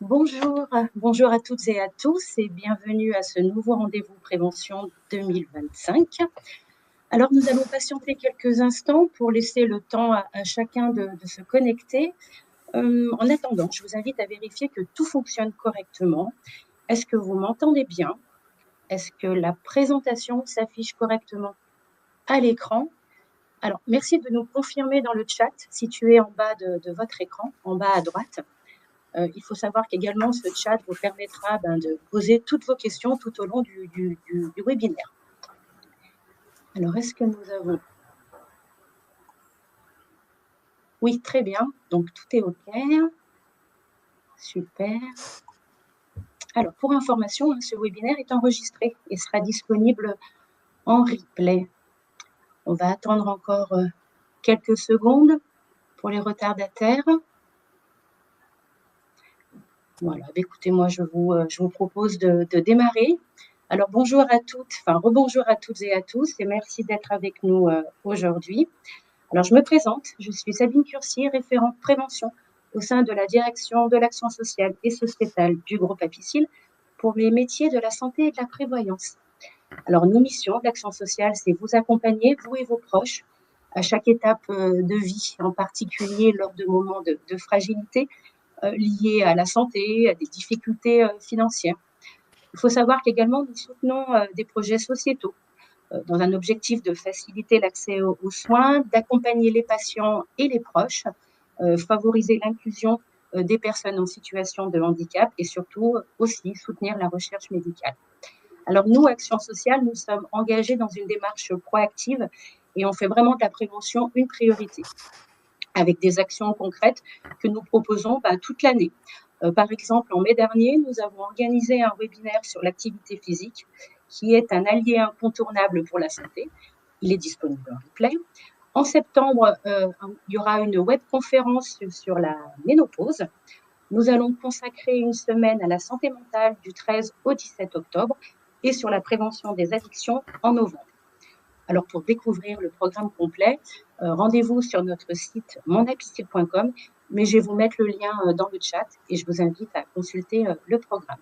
Bonjour à toutes et à tous et bienvenue à ce nouveau rendez-vous prévention 2025. Alors nous allons patienter quelques instants pour laisser le temps à chacun de se connecter. En attendant, je vous invite à vérifier que tout fonctionne correctement. Est-ce que vous m'entendez bien? Est-ce que la présentation s'affiche correctement à l'écran? Alors, merci de nous confirmer dans le chat situé en bas de votre écran, en bas à droite. Il faut savoir qu'également, ce chat vous permettra de poser toutes vos questions tout au long du webinaire. Alors, est-ce que nous avons... Oui, très bien. Donc, tout est OK. Super. Alors, pour information, ce webinaire est enregistré et sera disponible en replay. On va attendre encore quelques secondes pour les retardataires. Voilà, écoutez, moi, je vous propose de démarrer. Alors, bonjour à toutes, enfin, rebonjour à toutes et à tous, et merci d'être avec nous aujourd'hui. Alors, je me présente, je suis Sabine Curcier, référente prévention au sein de la direction de l'action sociale et sociétale du groupe Apicil pour les métiers de la santé et de la prévoyance. Alors, nos missions d'action sociale, c'est vous accompagner, vous et vos proches, à chaque étape de vie, en particulier lors de moments de fragilité, liées à la santé, à des difficultés financières. Il faut savoir qu'également, nous soutenons des projets sociétaux dans un objectif de faciliter l'accès aux soins, d'accompagner les patients et les proches, favoriser l'inclusion des personnes en situation de handicap et surtout aussi soutenir la recherche médicale. Alors nous, Action sociale, nous sommes engagés dans une démarche proactive et on fait vraiment de la prévention une priorité, avec des actions concrètes que nous proposons toute l'année. Par exemple, en mai dernier, nous avons organisé un webinaire sur l'activité physique, qui est un allié incontournable pour la santé. Il est disponible en replay. En septembre, il y aura une webconférence sur la ménopause. Nous allons consacrer une semaine à la santé mentale du 13 au 17 octobre et sur la prévention des addictions en novembre. Alors, pour découvrir le programme complet, rendez-vous sur notre site monapicil.com, mais je vais vous mettre le lien dans le chat et je vous invite à consulter le programme.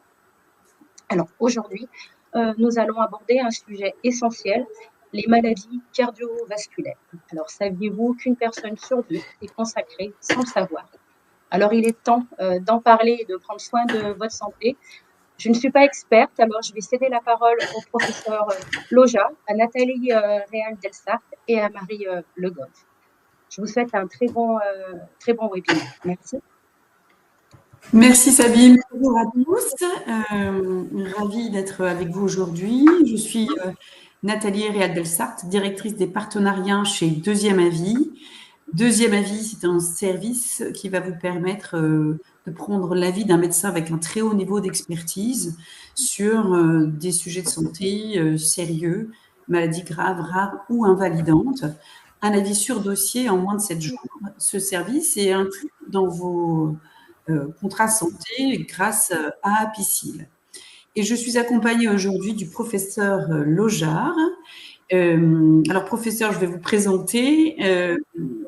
Alors, aujourd'hui, nous allons aborder un sujet essentiel, les maladies cardiovasculaires. Alors, saviez-vous qu'une personne sur deux est consacrée sans le savoir? Alors, il est temps d'en parler et de prendre soin de votre santé. Je ne suis pas experte, alors je vais céder la parole au professeur Loja, à Nathalie Réal-Delsart et à Marie Le Goff. Je vous souhaite un très bon webinaire. Merci. Merci Sabine. Bonjour à tous. Ravie d'être avec vous aujourd'hui. Je suis Nathalie Réal-Delsart, directrice des partenariats chez Deuxième Avis. Deuxième Avis, c'est un service qui va vous permettre de prendre l'avis d'un médecin avec un très haut niveau d'expertise sur des sujets de santé sérieux, maladies graves, rares ou invalidantes. Un avis sur dossier en moins de 7 jours. Ce service est inclus dans vos contrats santé grâce à Apicil. Et je suis accompagnée aujourd'hui du professeur Lojar. Alors, professeur, je vais vous présenter.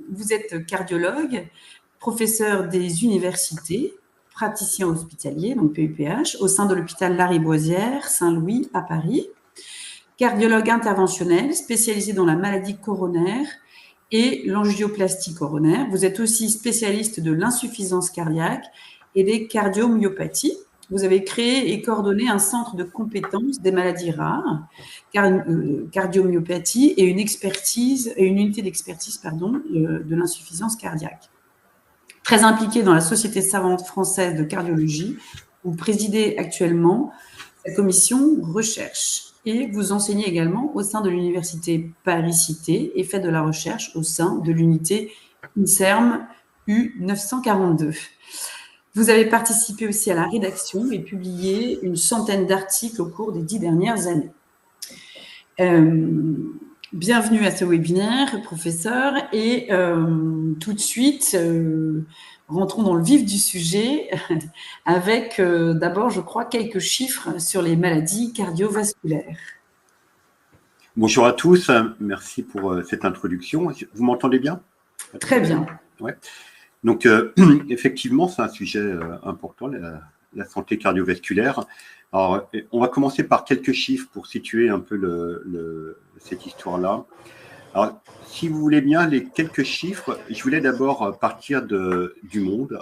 Vous êtes cardiologue, professeur des universités, praticien hospitalier, donc PUPH, au sein de l'hôpital Lariboisière, Saint-Louis, à Paris. Cardiologue interventionnel, spécialisé dans la maladie coronaire et l'angioplastie coronaire. Vous êtes aussi spécialiste de l'insuffisance cardiaque et des cardiomyopathies. Vous avez créé et coordonné un centre de compétences des maladies rares, cardiomyopathie et une unité d'expertise de l'insuffisance cardiaque. Très impliqué dans la Société savante française de cardiologie, vous présidez actuellement la commission recherche et vous enseignez également au sein de l'université Paris-Cité et faites de la recherche au sein de l'unité INSERM U942. Vous avez participé aussi à la rédaction et publié une centaine d'articles au cours des 10 dernières années. Bienvenue à ce webinaire, professeur, et tout de suite, rentrons dans le vif du sujet avec d'abord, je crois, quelques chiffres sur les maladies cardiovasculaires. Bonjour à tous, merci pour cette introduction. Vous m'entendez bien? Très bien. Ouais. Donc, effectivement, c'est un sujet important, la santé cardiovasculaire. Alors, on va commencer par quelques chiffres pour situer un peu cette histoire-là. Alors, si vous voulez bien, les quelques chiffres, je voulais d'abord partir du monde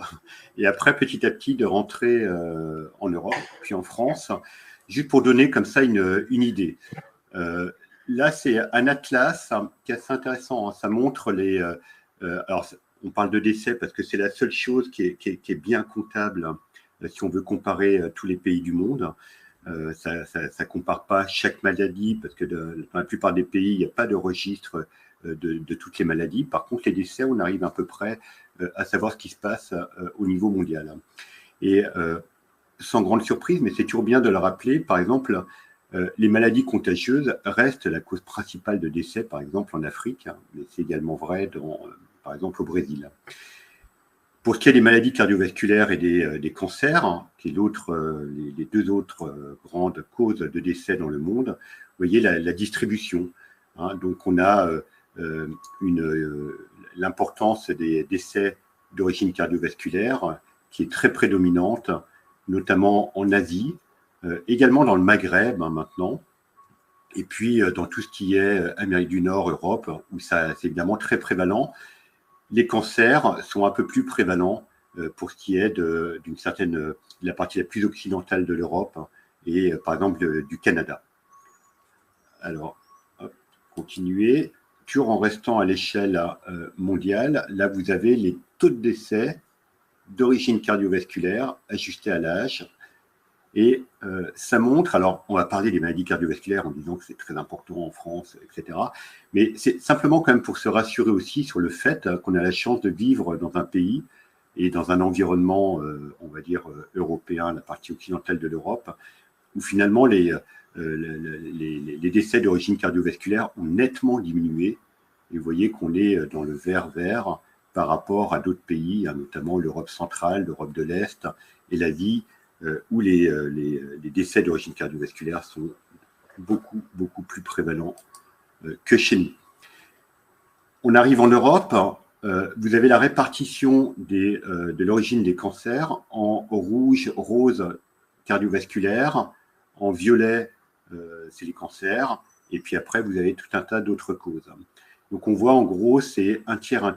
et après, petit à petit, de rentrer en Europe, puis en France, juste pour donner comme ça une idée. Là, c'est un atlas qui est assez intéressant. Ça montre alors, on parle de décès parce que c'est la seule chose qui est bien comptable si on veut comparer tous les pays du monde. Ça ne compare pas chaque maladie parce que dans la plupart des pays, il n'y a pas de registre de toutes les maladies. Par contre, les décès, on arrive à peu près à savoir ce qui se passe au niveau mondial. Et sans grande surprise, mais c'est toujours bien de le rappeler, par exemple, les maladies contagieuses restent la cause principale de décès, par exemple en Afrique, mais c'est également vrai par exemple au Brésil. Pour ce qui est des maladies cardiovasculaires et des cancers, qui est les deux autres grandes causes de décès dans le monde, vous voyez la distribution. Donc on a l'importance des décès d'origine cardiovasculaire qui est très prédominante, notamment en Asie, également dans le Maghreb maintenant, et puis dans tout ce qui est Amérique du Nord, Europe, où ça c'est évidemment très prévalent. Les cancers sont un peu plus prévalents pour ce qui est de la partie la plus occidentale de l'Europe et par exemple du Canada. Alors, continuer. Toujours en restant à l'échelle mondiale, là vous avez les taux de décès d'origine cardiovasculaire ajustés à l'âge. Et ça montre, alors on va parler des maladies cardiovasculaires en disant que c'est très important en France, etc. Mais c'est simplement quand même pour se rassurer aussi sur le fait qu'on a la chance de vivre dans un pays et dans un environnement, on va dire, européen, la partie occidentale de l'Europe, où finalement les décès d'origine cardiovasculaire ont nettement diminué. Et vous voyez qu'on est dans le vert par rapport à d'autres pays, notamment l'Europe centrale, l'Europe de l'Est et l'Asie, où les décès d'origine cardiovasculaire sont beaucoup, beaucoup plus prévalents que chez nous. On arrive en Europe, vous avez la répartition de l'origine des cancers en rouge, rose, cardiovasculaire, en violet, c'est les cancers, et puis après, vous avez tout un tas d'autres causes. Donc, on voit en gros, c'est un tiers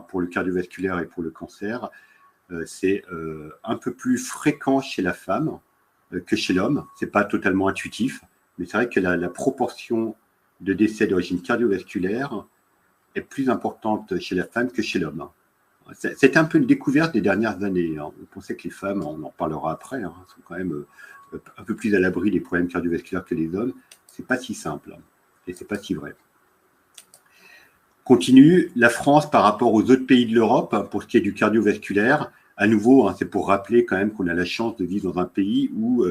pour le cardiovasculaire et pour le cancer. C'est un peu plus fréquent chez la femme que chez l'homme. Ce n'est pas totalement intuitif, mais c'est vrai que la proportion de décès d'origine cardiovasculaire est plus importante chez la femme que chez l'homme. C'est un peu une découverte des dernières années. On pensait que les femmes, on en parlera après, sont quand même un peu plus à l'abri des problèmes cardiovasculaires que les hommes. Ce n'est pas si simple et ce n'est pas si vrai. Continue, la France par rapport aux autres pays de l'Europe, pour ce qui est du cardiovasculaire, à nouveau, c'est pour rappeler quand même qu'on a la chance de vivre dans un pays où,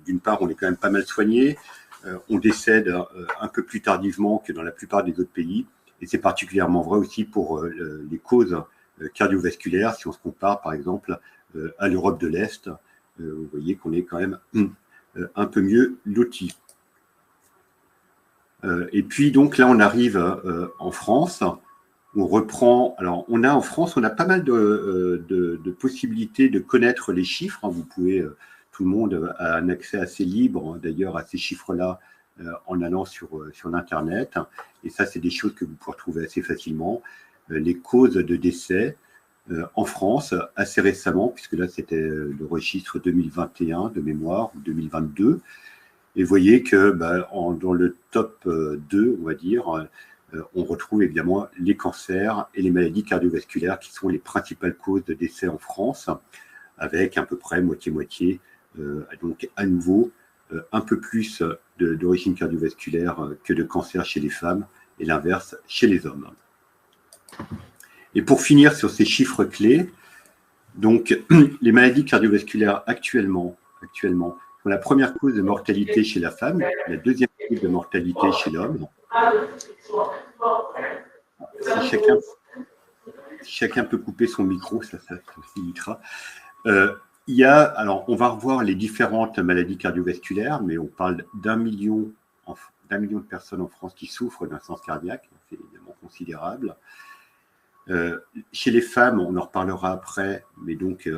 d'une part, on est quand même pas mal soigné, on décède un peu plus tardivement que dans la plupart des autres pays, et c'est particulièrement vrai aussi pour les causes cardiovasculaires, si on se compare par exemple à l'Europe de l'Est, vous voyez qu'on est quand même un peu mieux loti. Et puis donc là on arrive en France, on reprend, alors en France on a pas mal de possibilités de connaître les chiffres, vous pouvez, tout le monde a un accès assez libre d'ailleurs à ces chiffres-là en allant sur l'internet, et ça c'est des choses que vous pouvez retrouver assez facilement, les causes de décès en France assez récemment, puisque là c'était le registre 2021 de mémoire, ou 2022. Et vous voyez que dans le top 2, on va dire, on retrouve évidemment les cancers et les maladies cardiovasculaires qui sont les principales causes de décès en France, avec à peu près moitié-moitié, donc à nouveau un peu plus d'origine cardiovasculaire que de cancer chez les femmes et l'inverse chez les hommes. Et pour finir sur ces chiffres clés, donc les maladies cardiovasculaires actuellement la première cause de mortalité chez la femme, la deuxième cause de mortalité chez l'homme. Si chacun peut couper son micro, ça facilitera. Alors, on va revoir les différentes maladies cardiovasculaires, mais on parle d'un million de personnes en France qui souffrent d'insuffisance cardiaque, c'est évidemment considérable. Chez les femmes, on en reparlera après, mais donc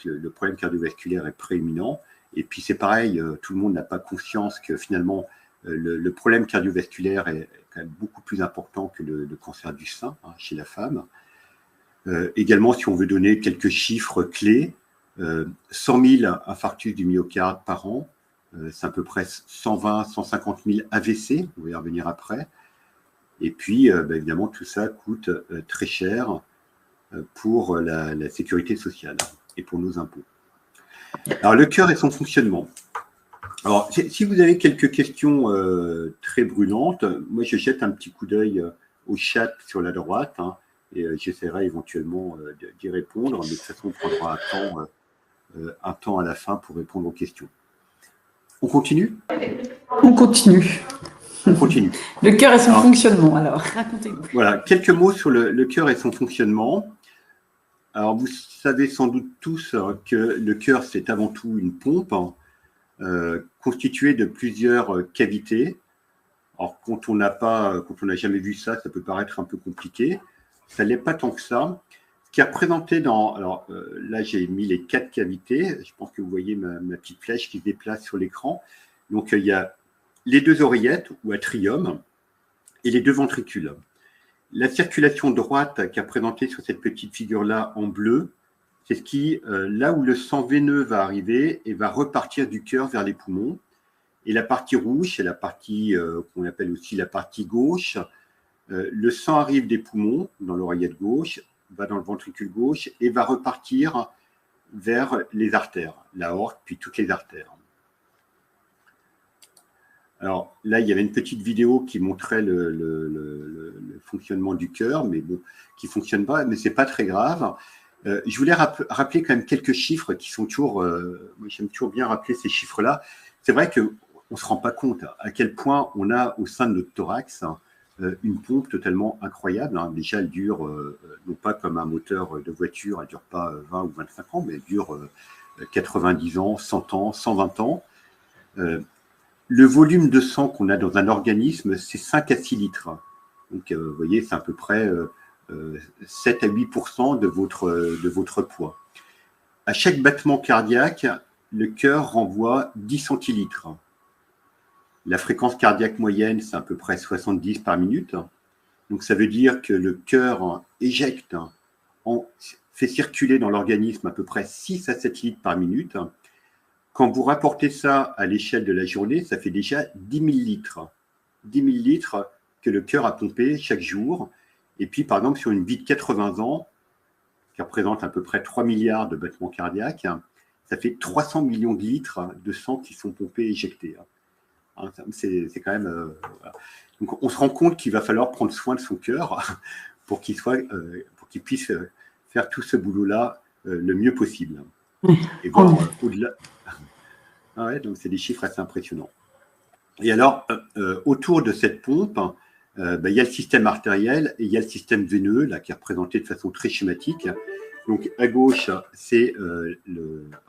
le problème cardiovasculaire est prééminent. Et puis c'est pareil, tout le monde n'a pas conscience que finalement le problème cardiovasculaire est quand même beaucoup plus important que le cancer du sein chez la femme. Également, si on veut donner quelques chiffres clés, 100 000 infarctus du myocarde par an, c'est à peu près 120-150 000 AVC, on va y revenir après. Et puis, évidemment, tout ça coûte très cher pour la sécurité sociale et pour nos impôts. Alors, le cœur et son fonctionnement. Alors, si vous avez quelques questions très brûlantes, moi, je jette un petit coup d'œil au chat sur la droite et j'essaierai éventuellement d'y répondre, mais de toute façon, on prendra un temps à la fin pour répondre aux questions. On continue ? On continue. On continue. Le cœur et son fonctionnement, alors, racontez-nous. Voilà, quelques mots sur le cœur et son fonctionnement. Alors, vous savez sans doute tous que le cœur, c'est avant tout une pompe constituée de plusieurs cavités. Alors, quand on n'a jamais vu ça, ça peut paraître un peu compliqué. Ça ne l'est pas tant que ça. Ce qui est représenté dans... Alors, là, j'ai mis les 4 cavités. Je pense que vous voyez ma petite flèche qui se déplace sur l'écran. Donc, il y a les 2 oreillettes ou atrium et les 2 ventricules. La circulation droite qui est représentée sur cette petite figure-là en bleu, c'est ce qui, là où le sang veineux va arriver et va repartir du cœur vers les poumons. Et la partie rouge, c'est la partie qu'on appelle aussi la partie gauche. Le sang arrive des poumons dans l'oreillette gauche, va dans le ventricule gauche et va repartir vers les artères, l'aorte, puis toutes les artères. Alors là, il y avait une petite vidéo qui montrait le fonctionnement du cœur, mais bon, qui ne fonctionne pas, mais ce n'est pas très grave. Je voulais rappeler quand même quelques chiffres qui sont toujours... moi, j'aime toujours bien rappeler ces chiffres-là. C'est vrai qu'on ne se rend pas compte à quel point on a au sein de notre thorax une pompe totalement incroyable. Déjà, elle dure, non pas comme un moteur de voiture, elle ne dure pas 20 ou 25 ans, mais elle dure 90 ans, 100 ans, 120 ans. Le volume de sang qu'on a dans un organisme, c'est 5 à 6 litres. Donc, vous voyez, c'est à peu près 7 à 8% de votre poids. À chaque battement cardiaque, le cœur renvoie 10 centilitres. La fréquence cardiaque moyenne, c'est à peu près 70 par minute. Donc, ça veut dire que le cœur éjecte, fait circuler dans l'organisme à peu près 6 à 7 litres par minute. Quand vous rapportez ça à l'échelle de la journée, ça fait déjà 10 000 litres. 10 000 litres que le cœur a pompé chaque jour. Et puis, par exemple, sur une vie de 80 ans, qui représente à peu près 3 milliards de battements cardiaques, ça fait 300 millions de litres de sang qui sont pompés et éjectés. C'est quand même... voilà. Donc, on se rend compte qu'il va falloir prendre soin de son cœur pour qu'il puisse faire tout ce boulot-là le mieux possible. Et bon, au-delà... Ah ouais, donc c'est des chiffres assez impressionnants. Et alors, autour de cette pompe, il y a le système artériel et il y a le système veineux, là, qui est représenté de façon très schématique. Donc, à gauche, c'est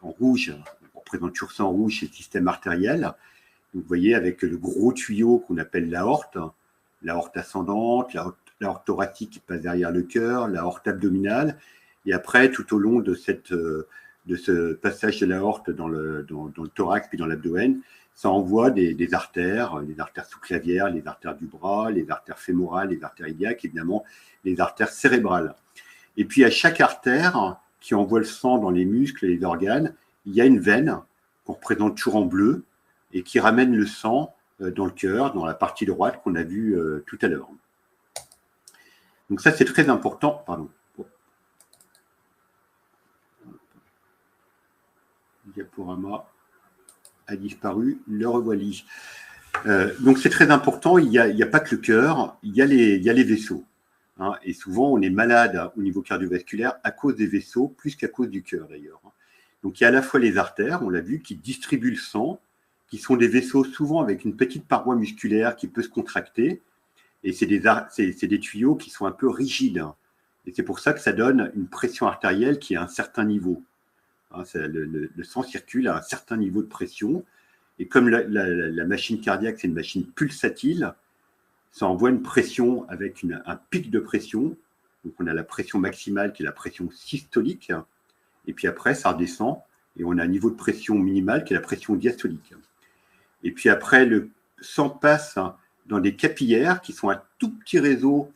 en rouge, on représente toujours ça en rouge, c'est le système artériel. Donc, vous voyez, avec le gros tuyau qu'on appelle l'aorte ascendante, l'aorte thoracique qui passe derrière le cœur, l'aorte abdominale. Et après, tout au long de ce passage de l'aorte dans le thorax puis dans l'abdomen, ça envoie des artères, les artères sous-clavières, les artères du bras, les artères fémorales, les artères iliaques, évidemment, les artères cérébrales. Et puis, à chaque artère qui envoie le sang dans les muscles et les organes, il y a une veine qu'on représente toujours en bleu et qui ramène le sang dans le cœur, dans la partie droite qu'on a vue tout à l'heure. Donc ça, c'est très important. Pardon. Le diaporama a disparu, le revoilà. Donc c'est très important, il n'y a pas que le cœur, il y a les vaisseaux. Et souvent, on est malade au niveau cardiovasculaire à cause des vaisseaux, plus qu'à cause du cœur d'ailleurs. Donc il y a à la fois les artères, on l'a vu, qui distribuent le sang, qui sont des vaisseaux souvent avec une petite paroi musculaire qui peut se contracter, et c'est des tuyaux qui sont un peu rigides. Et c'est pour ça que ça donne une pression artérielle qui est à un certain niveau. Le sang circule à un certain niveau de pression, et comme la machine cardiaque, c'est une machine pulsatile, ça envoie une pression avec un pic de pression. Donc, on a la pression maximale qui est la pression systolique. Et puis après, ça redescend. Et on a un niveau de pression minimale qui est la pression diastolique. Et puis après, le sang passe dans des capillaires qui sont un tout petit réseau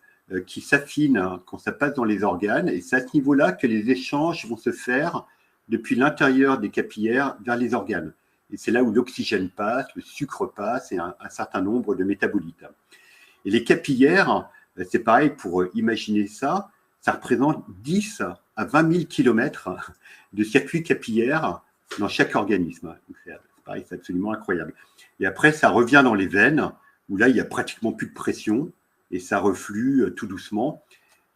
qui s'affine quand ça passe dans les organes. Et c'est à ce niveau-là que les échanges vont se faire depuis l'intérieur des capillaires vers les organes. Et c'est là où l'oxygène passe, le sucre passe et un certain nombre de métabolites. Et les capillaires, c'est pareil, pour imaginer ça, ça représente 10 à 20 000 kilomètres de circuits capillaires dans chaque organisme. Donc c'est pareil, c'est absolument incroyable. Et après, ça revient dans les veines, où là, il n'y a pratiquement plus de pression, et ça reflue tout doucement.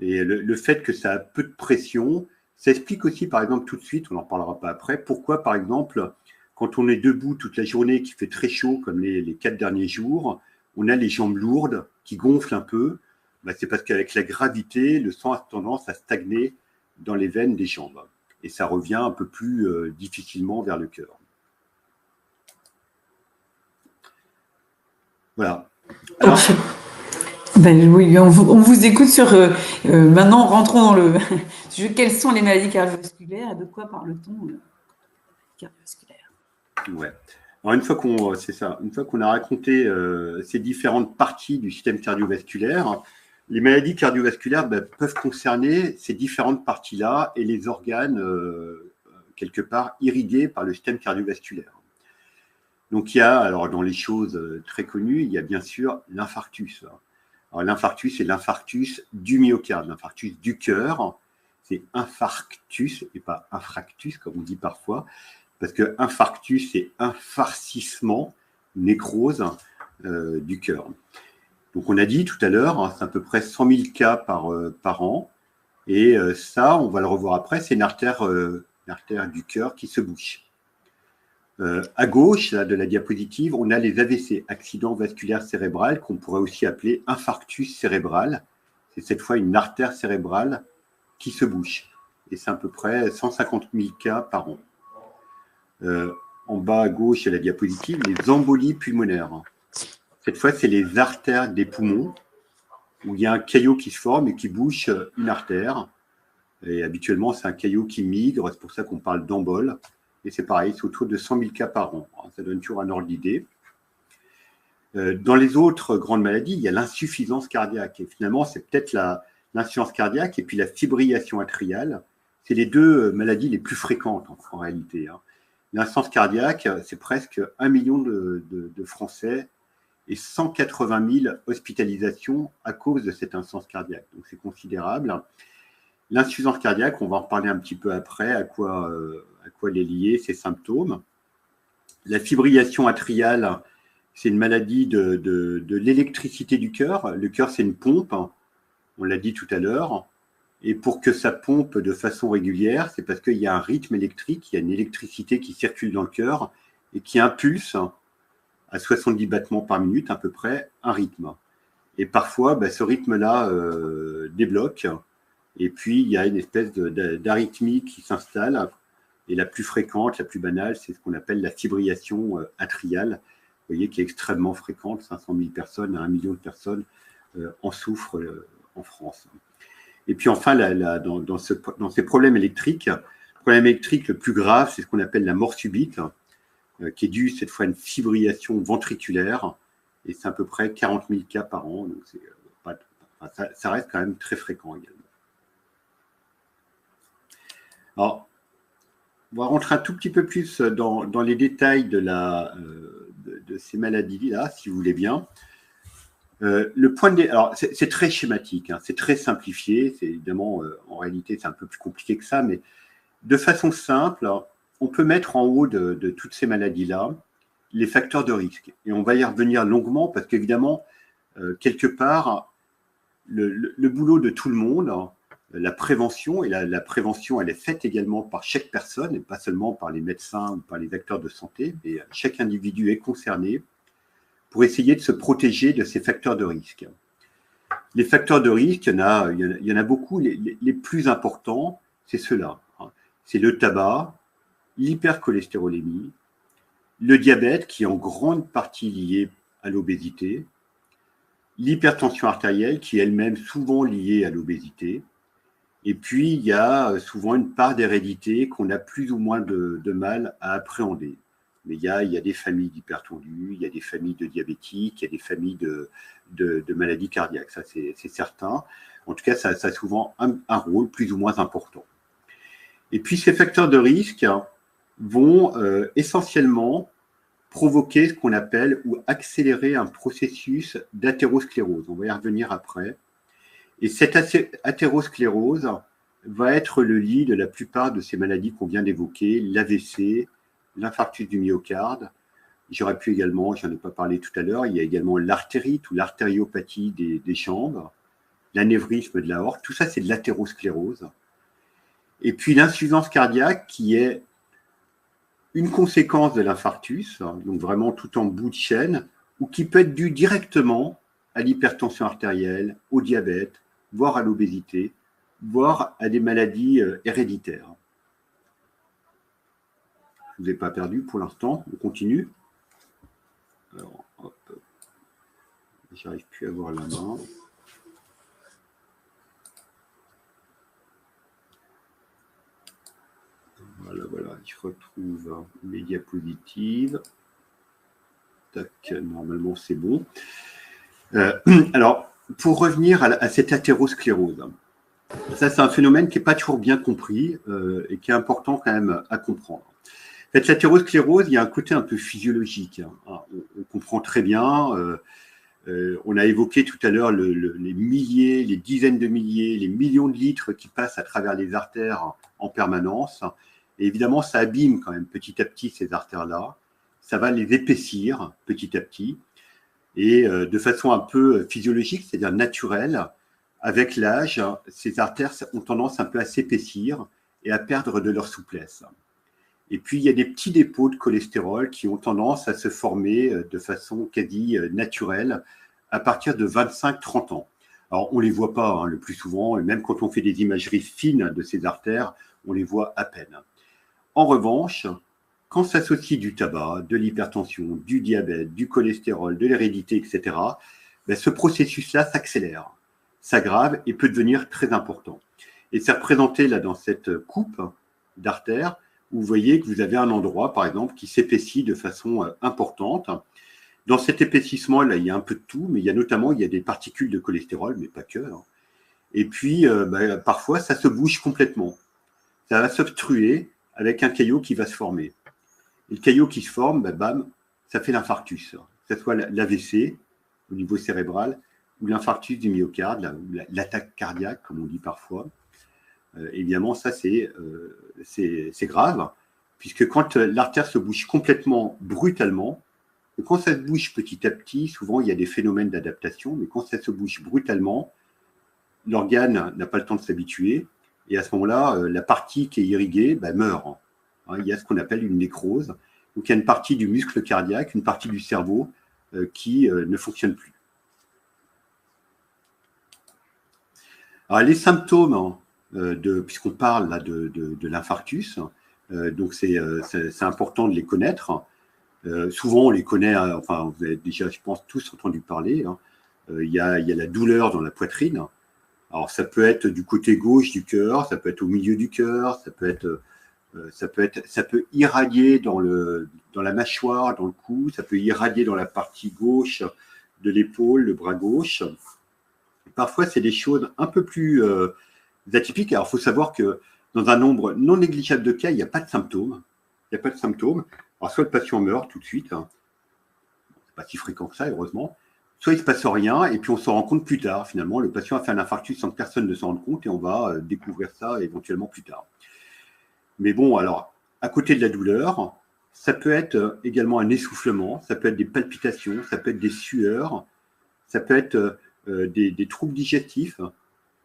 Et le fait que ça a peu de pression, ça explique aussi, par exemple, tout de suite, on n'en parlera pas après, pourquoi, par exemple, quand on est debout toute la journée, qu'il fait très chaud, comme les 4 derniers jours, on a les jambes lourdes qui gonflent un peu. C'est parce qu'avec la gravité, le sang a tendance à stagner dans les veines des jambes. Et ça revient un peu plus difficilement vers le cœur. Voilà. Alors, oui, on vous écoute sur... maintenant, rentrons dans le... Quelles sont les maladies cardiovasculaires et de quoi parle-t-on cardiovasculaire? Ouais. Alors, une fois qu'on a raconté ces différentes parties du système cardiovasculaire, les maladies cardiovasculaires peuvent concerner ces différentes parties-là et les organes, quelque part, irrigués par le système cardiovasculaire. Donc, il y a, alors dans les choses très connues, il y a bien sûr l'infarctus. Alors, l'infarctus, c'est l'infarctus du myocarde, l'infarctus du cœur. C'est infarctus et pas infractus, comme on dit parfois, parce que infarctus, c'est infarcissement, nécrose du cœur. Donc, on a dit tout à l'heure, c'est à peu près 100 000 cas par an. Et ça, on va le revoir après, c'est une artère du cœur qui se bouche. À gauche là, de la diapositive, on a les AVC, accidents vasculaires cérébral, qu'on pourrait aussi appeler infarctus cérébral. C'est cette fois une artère cérébrale qui se bouche. Et c'est à peu près 150 000 cas par an. En bas à gauche de la diapositive, les embolies pulmonaires. Cette fois, c'est les artères des poumons, où il y a un caillot qui se forme et qui bouche une artère. Et habituellement, c'est un caillot qui migre, c'est pour ça qu'on parle d'embole. Et c'est pareil, c'est autour de 100 000 cas par an. Ça donne toujours un ordre d'idée. Dans les autres grandes maladies, il y a l'insuffisance cardiaque. Et finalement, c'est peut-être l'insuffisance cardiaque et puis la fibrillation atriale. C'est les deux maladies les plus fréquentes en réalité. L'insuffisance cardiaque, c'est presque 1 million de Français et 180 000 hospitalisations à cause de cette insuffisance cardiaque. Donc, c'est considérable. L'insuffisance cardiaque, on va en reparler un petit peu après, à quoi elle est liée, ses symptômes. La fibrillation atriale, c'est une maladie de l'électricité du cœur. Le cœur, c'est une pompe, on l'a dit tout à l'heure. Et pour que ça pompe de façon régulière, c'est parce qu'il y a un rythme électrique, il y a une électricité qui circule dans le cœur et qui impulse à 70 battements par minute à peu près un rythme. Et parfois, ce rythme-là débloque. Et puis, il y a une espèce d'arythmie qui s'installe. Et la plus fréquente, la plus banale, c'est ce qu'on appelle la fibrillation atriale. Vous voyez, qui est extrêmement fréquente. 500 000 personnes à 1 million de personnes en souffrent en France. Et puis enfin, dans ces problèmes électriques, le problème électrique le plus grave, c'est ce qu'on appelle la mort subite, qui est due cette fois à une fibrillation ventriculaire. Et c'est à peu près 40 000 cas par an. Donc ça reste quand même très fréquent également. Alors, on va rentrer un tout petit peu plus dans les détails de ces maladies-là, si vous voulez bien. Alors, c'est très schématique, c'est très simplifié. C'est évidemment, en réalité, c'est un peu plus compliqué que ça, mais de façon simple, on peut mettre en haut de toutes ces maladies-là les facteurs de risque. Et on va y revenir longuement parce qu'évidemment, quelque part, le boulot de tout le monde, la prévention, et la prévention, elle est faite également par chaque personne, et pas seulement par les médecins ou par les acteurs de santé, mais chaque individu est concerné pour essayer de se protéger de ces facteurs de risque. Les facteurs de risque, il y en a beaucoup. Les plus importants, c'est ceux-là. C'est le tabac, l'hypercholestérolémie, le diabète, qui est en grande partie lié à l'obésité, l'hypertension artérielle, qui est elle-même souvent liée à l'obésité, Et puis, il y a souvent une part d'hérédité qu'on a plus ou moins de mal à appréhender. Mais il y a des familles d'hypertendus, il y a des familles de diabétiques, il y a des familles de maladies cardiaques, ça c'est certain. En tout cas, ça a souvent un rôle plus ou moins important. Et puis, ces facteurs de risque vont essentiellement provoquer ce qu'on appelle ou accélérer un processus d'athérosclérose. On va y revenir après. Et cette athérosclérose va être le lit de la plupart de ces maladies qu'on vient d'évoquer, l'AVC, l'infarctus du myocarde. J'aurais pu également, je n'en ai pas parlé tout à l'heure, il y a également l'artérite ou l'artériopathie des jambes, l'anévrisme de l'aorte, tout ça c'est de l'athérosclérose. Et puis l'insuffisance cardiaque qui est une conséquence de l'infarctus, donc vraiment tout en bout de chaîne, ou qui peut être due directement à l'hypertension artérielle, au diabète, voire à l'obésité, voire à des maladies héréditaires. Je ne vous ai pas perdu pour l'instant, on continue. Alors, hop, j'arrive plus à voir la main. Voilà, je retrouve mes diapositives. Tac, normalement c'est bon. Alors, pour revenir à cette athérosclérose, ça c'est un phénomène qui n'est pas toujours bien compris et qui est important quand même à comprendre. En fait, l'athérosclérose, il y a un côté un peu physiologique. On comprend très bien. On a évoqué tout à l'heure les milliers, les dizaines de milliers, les millions de litres qui passent à travers les artères en permanence. Et évidemment, ça abîme quand même petit à petit ces artères-là. Ça va les épaissir petit à petit. Et de façon un peu physiologique, c'est-à-dire naturelle, avec l'âge, ces artères ont tendance un peu à s'épaissir et à perdre de leur souplesse. Et puis, il y a des petits dépôts de cholestérol qui ont tendance à se former de façon quasi naturelle à partir de 25-30 ans. Alors, on ne les voit pas le plus souvent, et même quand on fait des imageries fines de ces artères, on les voit à peine. En revanche, quand s'associe du tabac, de l'hypertension, du diabète, du cholestérol, de l'hérédité, etc., ce processus-là s'accélère, s'aggrave et peut devenir très important. Et c'est représenté là dans cette coupe d'artère, où vous voyez que vous avez un endroit, par exemple, qui s'épaissit de façon importante. Dans cet épaississement, là, il y a un peu de tout, mais il y a des particules de cholestérol, mais pas que. Et puis, parfois, ça se bouge complètement. Ça va s'obstruer avec un caillot qui va se former. Et le caillot qui se forme, bam, ça fait l'infarctus. Que ce soit l'AVC au niveau cérébral ou l'infarctus du myocarde, l'attaque cardiaque, comme on dit parfois. Évidemment, ça, c'est grave, puisque quand l'artère se bouge complètement brutalement, et quand ça se bouge petit à petit, souvent, il y a des phénomènes d'adaptation, mais quand ça se bouge brutalement, l'organe n'a pas le temps de s'habituer, et à ce moment-là, la partie qui est irriguée meurt. Il y a ce qu'on appelle une nécrose. Donc, il y a une partie du muscle cardiaque, une partie du cerveau qui ne fonctionne plus. Alors, les symptômes, puisqu'on parle là, de l'infarctus, donc c'est important de les connaître. Souvent, on les connaît, enfin, vous avez déjà, je pense, tous entendu parler. Il y a la douleur dans la poitrine. Alors, ça peut être du côté gauche du cœur, ça peut être au milieu du cœur, ça peut irradier dans la mâchoire, dans le cou, ça peut irradier dans la partie gauche de l'épaule, le bras gauche. Parfois, c'est des choses un peu plus atypiques. Alors, il faut savoir que dans un nombre non négligeable de cas, il n'y a pas de symptômes. Il n'y a pas de symptômes. Alors, soit le patient meurt tout de suite, c'est pas si fréquent que ça, heureusement, soit il ne se passe rien, et puis on s'en rend compte plus tard. Finalement, le patient a fait un infarctus sans que personne ne s'en rende compte, et on va découvrir ça éventuellement plus tard. Mais bon, alors, à côté de la douleur, ça peut être également un essoufflement, ça peut être des palpitations, ça peut être des sueurs, ça peut être des troubles digestifs,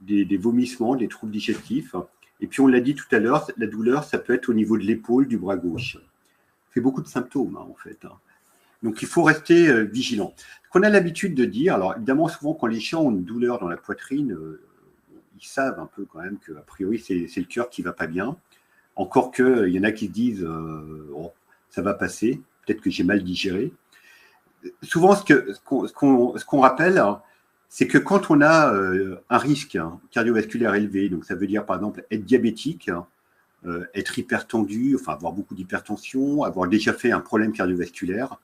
des vomissements, des troubles digestifs. Et puis, on l'a dit tout à l'heure, la douleur, ça peut être au niveau de l'épaule, du bras gauche. Ça fait beaucoup de symptômes, en fait. Donc, il faut rester vigilant. Ce qu'on a l'habitude de dire, alors évidemment, souvent, quand les gens ont une douleur dans la poitrine, ils savent un peu quand même qu'a priori, c'est le cœur qui ne va pas bien. Encore qu'il y en a qui se disent oh, ça va passer, peut-être que j'ai mal digéré. Souvent, ce qu'on rappelle, c'est que quand on a un risque cardiovasculaire élevé, donc ça veut dire par exemple être diabétique, être hypertendu, enfin avoir beaucoup d'hypertension, avoir déjà fait un problème cardiovasculaire,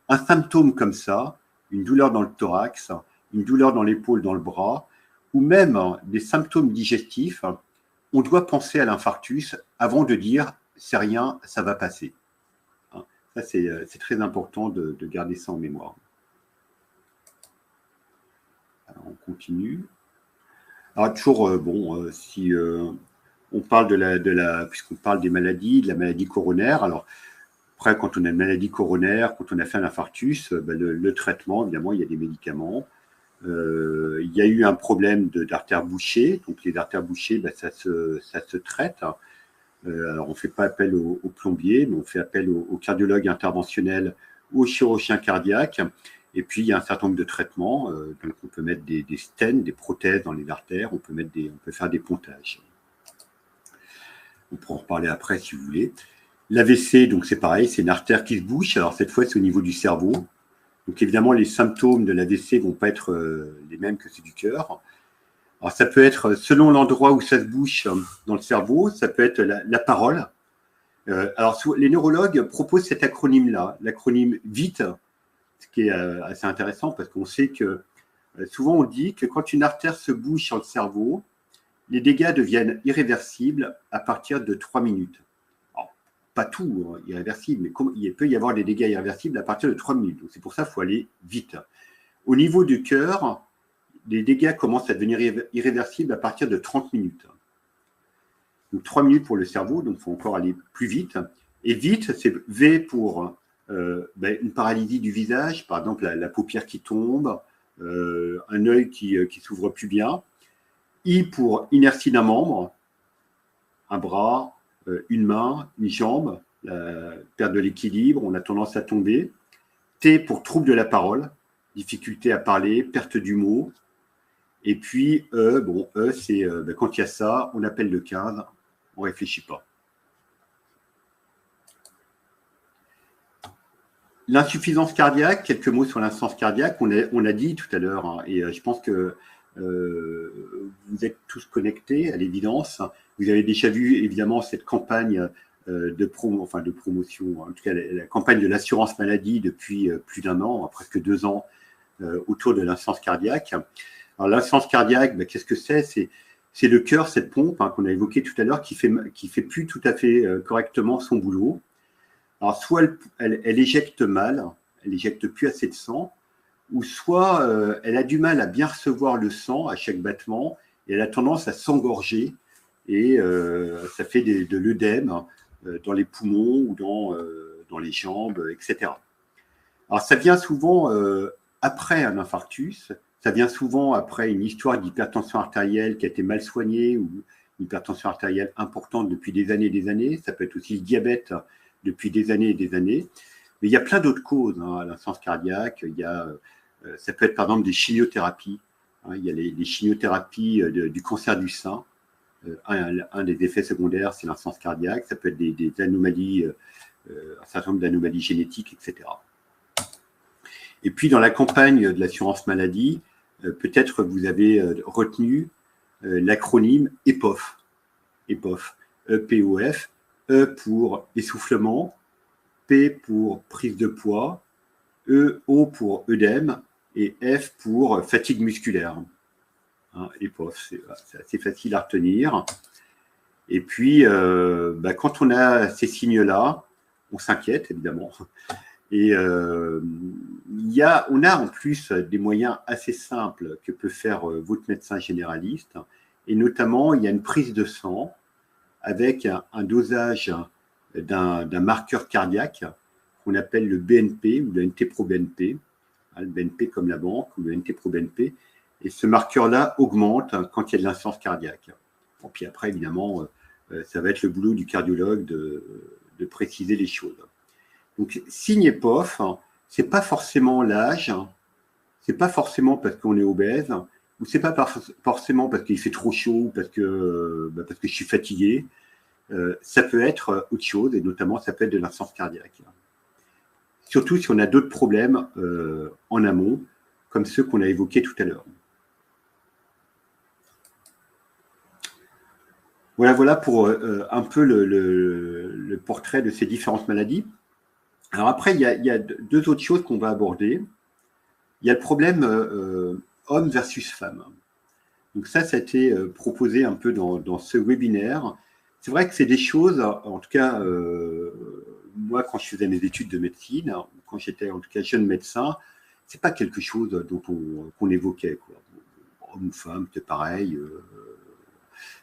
un symptôme comme ça, une douleur dans le thorax, une douleur dans l'épaule, dans le bras, ou même des symptômes digestifs, on doit penser à l'infarctus avant de dire « c'est rien, ça va passer ». Ça, c'est très important de garder ça en mémoire. Alors, on continue. Alors, toujours, si on parle puisqu'on parle des maladies, de la maladie coronaire, alors après, quand on a une maladie coronaire, quand on a fait un infarctus, le traitement, évidemment, il y a des médicaments. Il y a eu un problème d'artères bouchées. Donc, les artères bouchées, ça se traite. Alors, on ne fait pas appel au plombier, mais on fait appel au cardiologue interventionnel ou au chirurgien cardiaque. Et puis, il y a un certain nombre de traitements. Donc, on peut mettre des stents, des prothèses dans les artères. On peut faire des pontages. On pourra en reparler après si vous voulez. L'AVC, donc c'est pareil, c'est une artère qui se bouche. Alors, cette fois, c'est au niveau du cerveau. Donc, évidemment, les symptômes de l'AVC ne vont pas être les mêmes que ceux du cœur. Alors, ça peut être, selon l'endroit où ça se bouche dans le cerveau, ça peut être la parole. Alors, les neurologues proposent cet acronyme-là, l'acronyme VITE, ce qui est assez intéressant parce qu'on sait que souvent on dit que quand une artère se bouche sur le cerveau, les dégâts deviennent irréversibles à partir de 3 minutes. Alors, pas tout irréversible, mais il peut y avoir des dégâts irréversibles à partir de 3 minutes. Donc, c'est pour ça qu'il faut aller vite. Au niveau du cœur, les dégâts commencent à devenir irréversibles à partir de 30 minutes. Donc 3 minutes pour le cerveau, donc il faut encore aller plus vite. Et vite, c'est V pour une paralysie du visage, par exemple la paupière qui tombe, un œil qui s'ouvre plus bien. I pour inertie d'un membre, un bras, une main, une jambe, la perte de l'équilibre, on a tendance à tomber. T pour trouble de la parole, difficulté à parler, perte du mot. Et puis E, c'est quand il y a ça, on appelle le 15, on ne réfléchit pas. L'insuffisance cardiaque, quelques mots sur l'insuffisance cardiaque, on a dit tout à l'heure, et je pense que vous êtes tous connectés à l'évidence. Vous avez déjà vu évidemment cette campagne de promotion, en tout cas la campagne de l'assurance maladie depuis plus d'1 an, presque 2 ans, autour de l'insuffisance cardiaque. Alors l'insuffisance cardiaque, qu'est-ce que c'est? C'est le cœur, cette pompe qu'on a évoquée tout à l'heure, qui fait plus tout à fait correctement son boulot. Alors soit elle éjecte mal, elle éjecte plus assez de sang, ou soit elle a du mal à bien recevoir le sang à chaque battement, et elle a tendance à s'engorger, et ça fait de l'œdème dans les poumons ou dans les jambes, etc. Alors ça vient souvent après un infarctus, ça vient souvent après une histoire d'hypertension artérielle qui a été mal soignée, ou une hypertension artérielle importante depuis des années et des années. Ça peut être aussi le diabète depuis des années et des années. Mais il y a plein d'autres causes à l'insuffisance cardiaque. Ça peut être par exemple des chimiothérapies. Il y a les chimiothérapies du cancer du sein. Un des effets secondaires, c'est l'insuffisance cardiaque. Ça peut être des anomalies, un certain nombre d'anomalies génétiques, etc. Et puis, dans la campagne de l'assurance maladie, peut-être vous avez retenu l'acronyme EPOF. EPOF, E-P-O-F. E pour essoufflement, P pour prise de poids, O pour œdème et F pour fatigue musculaire. EPOF, c'est assez facile à retenir. Et puis, quand on a ces signes-là, on s'inquiète évidemment. Et on a en plus des moyens assez simples que peut faire votre médecin généraliste. Et notamment, il y a une prise de sang avec un dosage d'un marqueur cardiaque qu'on appelle le BNP ou le NT-proBNP, le BNP comme la banque ou le NT-proBNP. Et ce marqueur-là augmente quand il y a de l'insuffisance cardiaque. Bon, puis après, évidemment, ça va être le boulot du cardiologue de préciser les choses. Donc, signe EPOF, ce n'est pas forcément l'âge, ce n'est pas forcément parce qu'on est obèse, ou ce n'est pas forcément parce qu'il fait trop chaud, ou parce que je suis fatigué. Ça peut être autre chose, et notamment ça peut être de l'insuffisance cardiaque. Surtout si on a d'autres problèmes en amont, comme ceux qu'on a évoqués tout à l'heure. Voilà pour un peu le portrait de ces différentes maladies. Alors après, il y a deux autres choses qu'on va aborder. Il y a le problème homme versus femme. Donc ça a été proposé un peu dans ce webinaire. C'est vrai que c'est des choses, en tout cas, moi, quand je faisais mes études de médecine, quand j'étais en tout cas jeune médecin, c'est pas quelque chose dont qu'on évoquait, quoi. Homme ou femme, c'est pareil.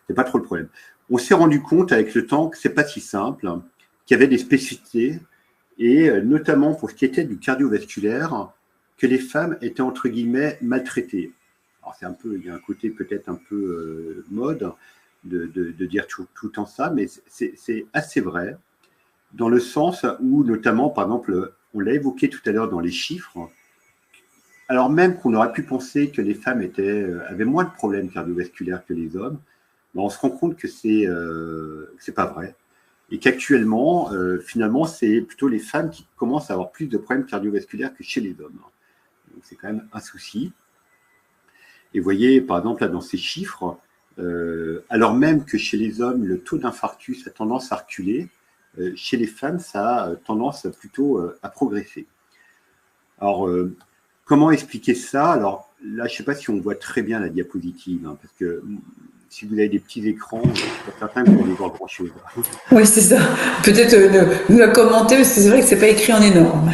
C'est pas trop le problème. On s'est rendu compte avec le temps que c'est pas si simple, qu'il y avait des spécificités, et notamment pour ce qui était du cardiovasculaire, que les femmes étaient entre guillemets maltraitées. Alors c'est un peu, il y a un côté peut-être un peu mode de dire tout le temps ça, mais c'est assez vrai, dans le sens où notamment, par exemple, on l'a évoqué tout à l'heure dans les chiffres, alors même qu'on aurait pu penser que les femmes avaient moins de problèmes cardiovasculaires que les hommes, ben on se rend compte que c'est pas vrai. Et qu'actuellement, finalement, c'est plutôt les femmes qui commencent à avoir plus de problèmes cardiovasculaires que chez les hommes. Donc c'est quand même un souci. Et vous voyez, par exemple, là, dans ces chiffres, alors même que chez les hommes, le taux d'infarctus a tendance à reculer, chez les femmes, ça a tendance plutôt à progresser. Alors, comment expliquer ça? Alors là, je ne sais pas si on voit très bien la diapositive, hein, parce que si vous avez des petits écrans, je ne suis pas certain que vous allez voir grand-chose. Oui, c'est ça. Peut-être nous la commenter, parce que c'est vrai que ce n'est pas écrit en énorme.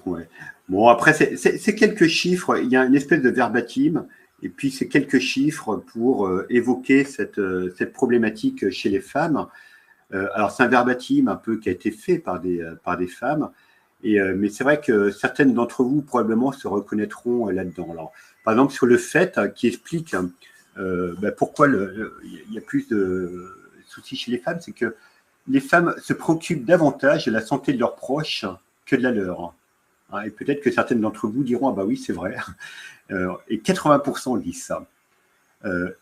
Ouais. Bon, après, c'est quelques chiffres. Il y a une espèce de verbatim, et puis c'est quelques chiffres pour évoquer cette problématique chez les femmes. Alors, c'est un verbatim un peu qui a été fait par des femmes, mais c'est vrai que certaines d'entre vous probablement se reconnaîtront là-dedans. Alors, par exemple, sur le fait qui explique pourquoi il y a plus de soucis chez les femmes, c'est que les femmes se préoccupent davantage de la santé de leurs proches que de la leur. Et peut-être que certaines d'entre vous diront « Ah bah oui, c'est vrai ». Et 80% disent ça.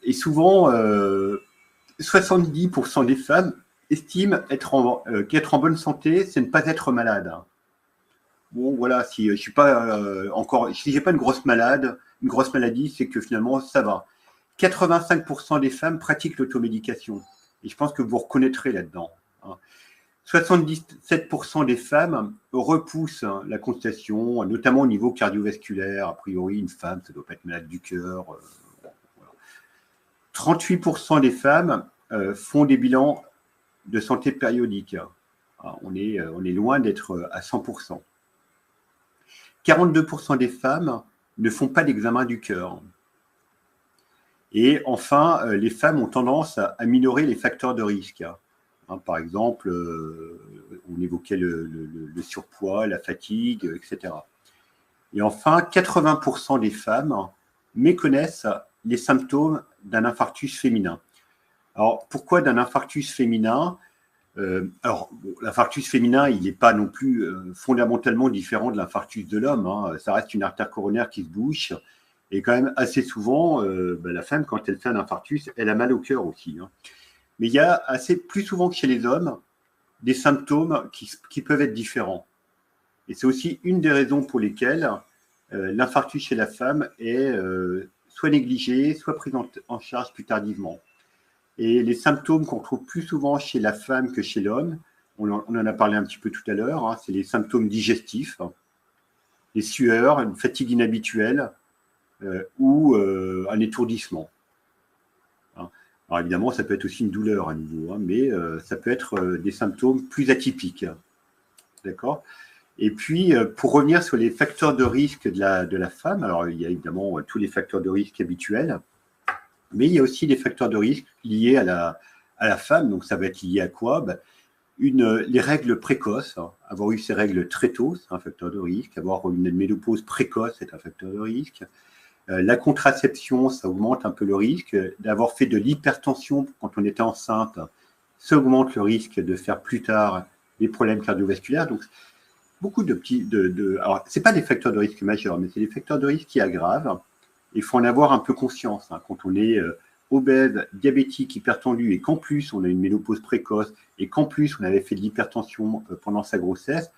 Et souvent, 70% des femmes estiment qu'être en bonne santé, c'est ne pas être malade. Bon, voilà, si je suis pas si j'ai pas une grosse maladie, c'est que finalement, ça va. 85% des femmes pratiquent l'automédication. Et je pense que vous reconnaîtrez là-dedans. 77% des femmes repoussent la consultation, notamment au niveau cardiovasculaire. A priori, une femme, ça ne doit pas être malade du cœur. Voilà. 38% des femmes font des bilans de santé périodiques. On est loin d'être à 100%. 42% des femmes ne font pas d'examen du cœur. Et enfin, les femmes ont tendance à minorer les facteurs de risque. Par exemple, on évoquait le surpoids, la fatigue, etc. Et enfin, 80% des femmes méconnaissent les symptômes d'un infarctus féminin. Alors, pourquoi d'un infarctus féminin? L'infarctus féminin, il n'est pas non plus fondamentalement différent de l'infarctus de l'homme. Ça reste une artère coronaire qui se bouche. Et quand même, assez souvent, la femme, quand elle fait un infarctus, elle a mal au cœur aussi. Mais il y a plus souvent que chez les hommes, des symptômes qui peuvent être différents. Et c'est aussi une des raisons pour lesquelles l'infarctus chez la femme est soit négligé, soit pris en charge plus tardivement. Et les symptômes qu'on trouve plus souvent chez la femme que chez l'homme, on en a parlé un petit peu tout à l'heure, c'est les symptômes digestifs, les sueurs, une fatigue inhabituelle ou un étourdissement. Alors évidemment, ça peut être aussi une douleur à nouveau, mais ça peut être des symptômes plus atypiques. D'accord? Et puis, pour revenir sur les facteurs de risque de la femme, alors il y a évidemment tous les facteurs de risque habituels, mais il y a aussi des facteurs de risque liés à la femme. Donc, ça va être lié à quoi? Les règles précoces, avoir eu ces règles très tôt, c'est un facteur de risque. Avoir une ménopause précoce, c'est un facteur de risque. La contraception, ça augmente un peu le risque. D'avoir fait de l'hypertension quand on était enceinte, ça augmente le risque de faire plus tard des problèmes cardiovasculaires. Donc, beaucoup de petits... Alors, ce n'est pas des facteurs de risque majeurs, mais c'est des facteurs de risque qui aggravent. Il faut en avoir un peu conscience. Quand on est obèse, diabétique, hypertendu, et qu'en plus, on a une ménopause précoce, et qu'en plus, on avait fait de l'hypertension pendant sa grossesse,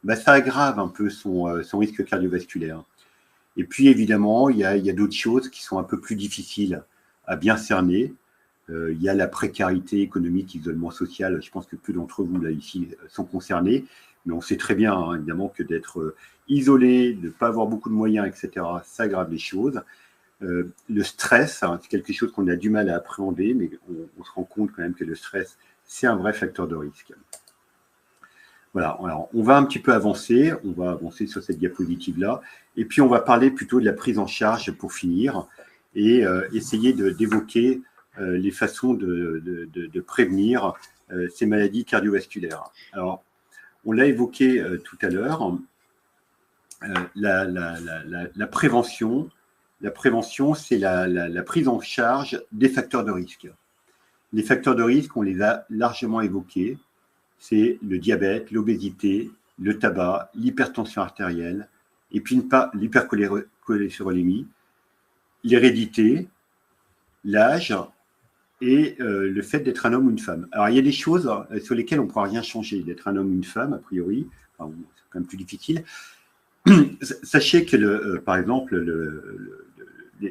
ça aggrave un peu son risque cardiovasculaire. Et puis, évidemment, il y a d'autres choses qui sont un peu plus difficiles à bien cerner. il y a la précarité économique, l'isolement social. Je pense que peu d'entre vous, là, ici, sont concernés. Mais on sait très bien, hein, évidemment, que d'être isolé, de ne pas avoir beaucoup de moyens, etc., ça aggrave les choses. Le stress, hein, c'est quelque chose qu'on a du mal à appréhender, mais on se rend compte quand même que le stress, c'est un vrai facteur de risque. Voilà, alors on va un petit peu avancer, on va avancer sur cette diapositive-là, et puis on va parler plutôt de la prise en charge pour finir, et essayer d'évoquer les façons de prévenir ces maladies cardiovasculaires. Alors, on l'a évoqué tout à l'heure, la prévention. La prévention, c'est la prise en charge des facteurs de risque. Les facteurs de risque, on les a largement évoqués. C'est le diabète, l'obésité, le tabac, l'hypertension artérielle, et puis l'hypercholestérolémie, l'hérédité, l'âge et le fait d'être un homme ou une femme. Alors, il y a des choses sur lesquelles on ne pourra rien changer, d'être un homme ou une femme, a priori, enfin, c'est quand même plus difficile. Sachez que, par exemple,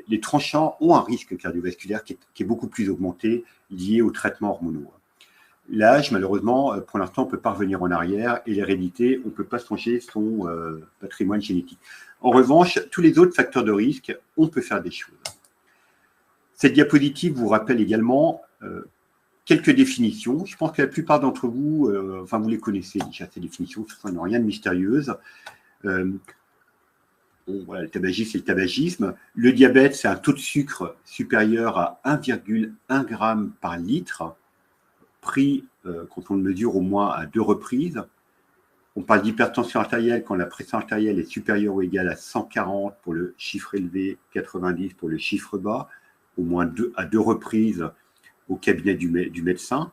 les tranchants ont un risque cardiovasculaire qui est beaucoup plus augmenté lié aux traitements hormonaux. L'âge, malheureusement, pour l'instant, on ne peut pas revenir en arrière, et l'hérédité, on ne peut pas changer son patrimoine génétique. En revanche, tous les autres facteurs de risque, on peut faire des choses. Cette diapositive vous rappelle également quelques définitions. Je pense que la plupart d'entre vous, enfin, vous les connaissez déjà, ces définitions, ce ne sont rien de mystérieuse. Voilà, le tabagisme, c'est le tabagisme. Le diabète, c'est un taux de sucre supérieur à 1,1 g par litre, pris quand on le mesure au moins à 2 reprises. On parle d'hypertension artérielle quand la pression artérielle est supérieure ou égale à 140 pour le chiffre élevé, 90 pour le chiffre bas, au moins à 2 reprises au cabinet du médecin.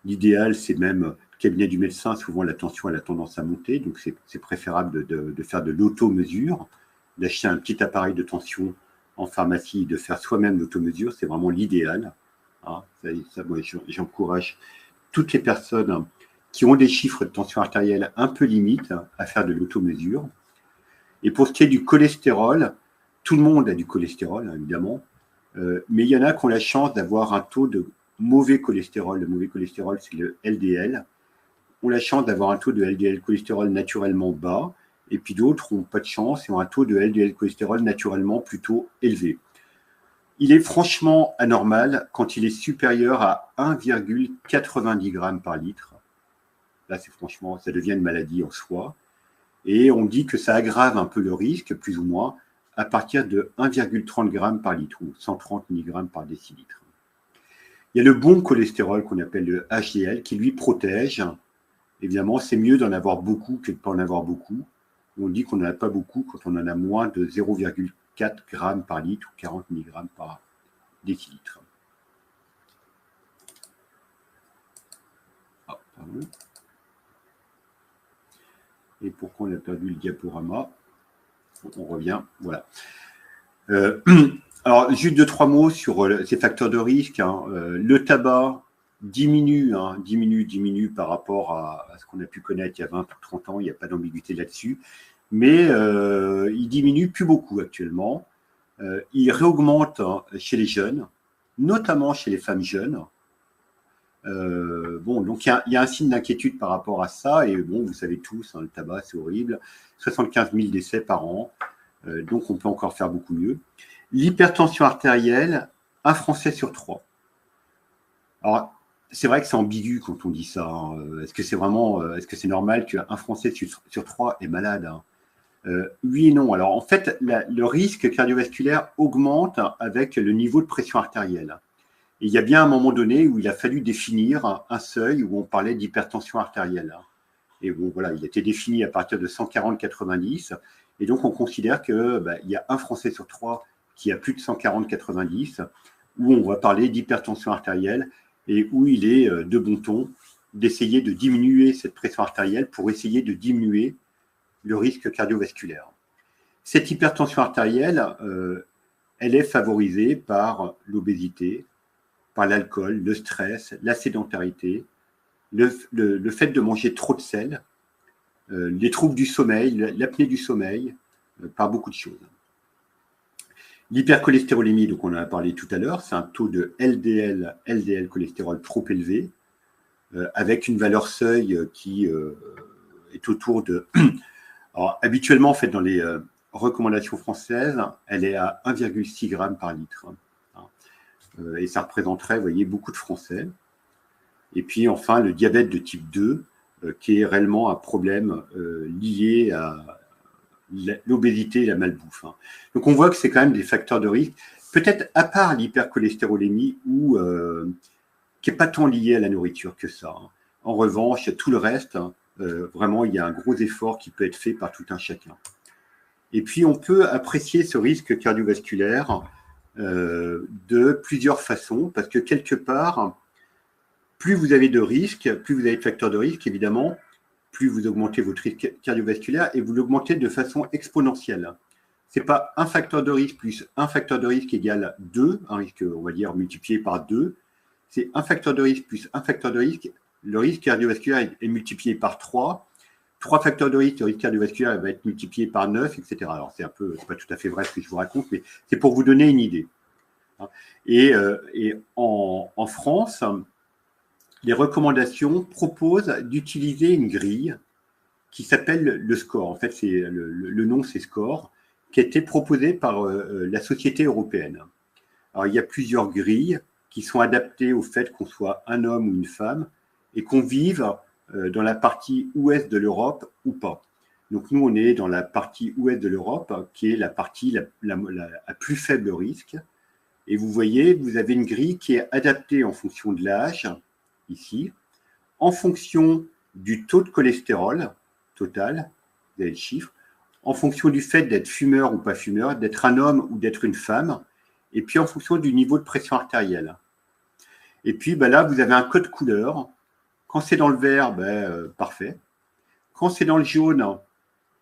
L'idéal, c'est même cabinet du médecin, souvent la tension elle a tendance à monter, donc c'est préférable de faire de l'automesure, d'acheter un petit appareil de tension en pharmacie, de faire soi-même l'automesure, c'est vraiment l'idéal. Hein, moi, j'encourage toutes les personnes qui ont des chiffres de tension artérielle un peu limites à faire de l'automesure. Et pour ce qui est du cholestérol, tout le monde a du cholestérol, hein, évidemment, mais il y en a qui ont la chance d'avoir un taux de mauvais cholestérol. Le mauvais cholestérol, c'est le LDL. Ont la chance d'avoir un taux de LDL cholestérol naturellement bas, et puis d'autres n'ont pas de chance et ont un taux de LDL cholestérol naturellement plutôt élevé. Il est franchement anormal quand il est supérieur à 1,90 g par litre. Là, c'est franchement, ça devient une maladie en soi. Et on dit que ça aggrave un peu le risque, plus ou moins, à partir de 1,30 g par litre ou 130 mg par décilitre. Il y a le bon cholestérol qu'on appelle le HDL qui lui protège. Évidemment, c'est mieux d'en avoir beaucoup que de ne pas en avoir beaucoup. On dit qu'on n'en a pas beaucoup quand on en a moins de 0,4 g par litre ou 40 mg par décilitre. Ah, pardon. Et pourquoi on a perdu le diaporama? On revient, voilà. Alors, juste 2-3 mots sur ces facteurs de risque. Hein. Le tabac diminue par rapport à ce qu'on a pu connaître il y a 20 ou 30 ans. Il n'y a pas d'ambiguïté là-dessus. Mais il diminue plus beaucoup actuellement. Il réaugmente chez les jeunes, notamment chez les femmes jeunes. Bon, donc il y a un signe d'inquiétude par rapport à ça. Et bon, vous savez tous, hein, le tabac, c'est horrible. 75 000 décès par an. Donc, on peut encore faire beaucoup mieux. L'hypertension artérielle, 1 Français sur 3. Alors, c'est vrai que c'est ambigu quand on dit ça. Hein. Est-ce que c'est vraiment, est-ce que c'est normal qu'un Français sur 3 est malade, hein? Oui et non. Alors, en fait, le risque cardiovasculaire augmente avec le niveau de pression artérielle. Et il y a bien un moment donné où il a fallu définir un seuil où on parlait d'hypertension artérielle. Et bon, voilà, il a été défini à partir de 140-90. Et donc, on considère qu'il y a 1 Français sur 3 qui a plus de 140-90, où on va parler d'hypertension artérielle et où il est de bon ton d'essayer de diminuer cette pression artérielle pour essayer de diminuer le risque cardiovasculaire. Cette hypertension artérielle, elle est favorisée par l'obésité, par l'alcool, le stress, la sédentarité, le fait de manger trop de sel, les troubles du sommeil, l'apnée du sommeil, par beaucoup de choses. L'hypercholestérolémie, donc on en a parlé tout à l'heure, c'est un taux de LDL cholestérol trop élevé, avec une valeur seuil qui est autour de... Alors, habituellement, en fait, dans les recommandations françaises, elle est à 1,6 g par litre. Et ça représenterait, vous voyez, beaucoup de Français. Et puis, enfin, le diabète de type 2, qui est réellement un problème lié à l'obésité et la malbouffe. Donc, on voit que c'est quand même des facteurs de risque, peut-être à part l'hypercholestérolémie, qui n'est pas tant lié à la nourriture que ça. En revanche, tout le reste, vraiment, il y a un gros effort qui peut être fait par tout un chacun. Et puis, on peut apprécier ce risque cardiovasculaire de plusieurs façons, parce que quelque part, plus vous avez de risques, plus vous avez de facteurs de risque, évidemment, plus vous augmentez votre risque cardiovasculaire et vous l'augmentez de façon exponentielle. Ce n'est pas un facteur de risque plus un facteur de risque égale 2, un risque, on va dire, multiplié par 2. C'est un facteur de risque plus un facteur de risque. Le risque cardiovasculaire est multiplié par 3. 3 facteurs de risque, le risque cardiovasculaire va être multiplié par 9, etc. Alors, c'est pas tout à fait vrai ce que je vous raconte, mais c'est pour vous donner une idée. Et en France, les recommandations proposent d'utiliser une grille qui s'appelle le score. En fait, le nom, c'est score, qui a été proposé par la Société européenne. Alors, il y a plusieurs grilles qui sont adaptées au fait qu'on soit un homme ou une femme et qu'on vive dans la partie ouest de l'Europe ou pas. Donc, nous, on est dans la partie ouest de l'Europe, qui est la partie à plus faible risque. Et vous voyez, vous avez une grille qui est adaptée en fonction de l'âge, ici, en fonction du taux de cholestérol total, vous avez le chiffre, en fonction du fait d'être fumeur ou pas fumeur, d'être un homme ou d'être une femme, et puis en fonction du niveau de pression artérielle. Et puis là, vous avez un code couleur. Quand c'est dans le vert, parfait. Quand c'est dans le jaune,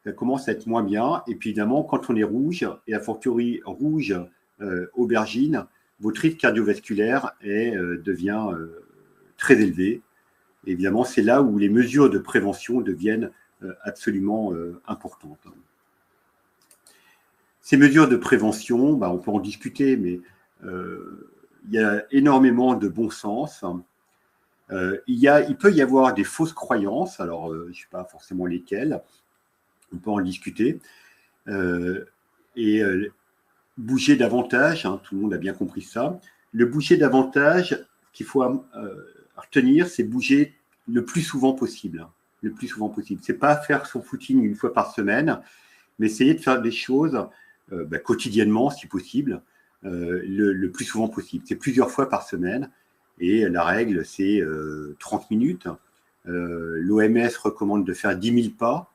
ça commence à être moins bien. Et puis évidemment, quand on est rouge, et a fortiori rouge aubergine, votre risque cardiovasculaire devient très élevé. Et évidemment, c'est là où les mesures de prévention deviennent absolument importantes. Ces mesures de prévention, on peut en discuter, mais il y a énormément de bon sens. Il peut y avoir des fausses croyances, alors je ne sais pas forcément lesquelles, on peut en discuter. Bouger davantage, tout le monde a bien compris ça. Le bouger davantage, qu'il faut retenir, c'est bouger le plus souvent possible. Le plus souvent possible. Ce n'est pas faire son footing une fois par semaine, mais essayer de faire des choses quotidiennement, si possible, le plus souvent possible. C'est plusieurs fois par semaine. Et la règle, c'est 30 minutes. L'OMS recommande de faire 10 000 pas.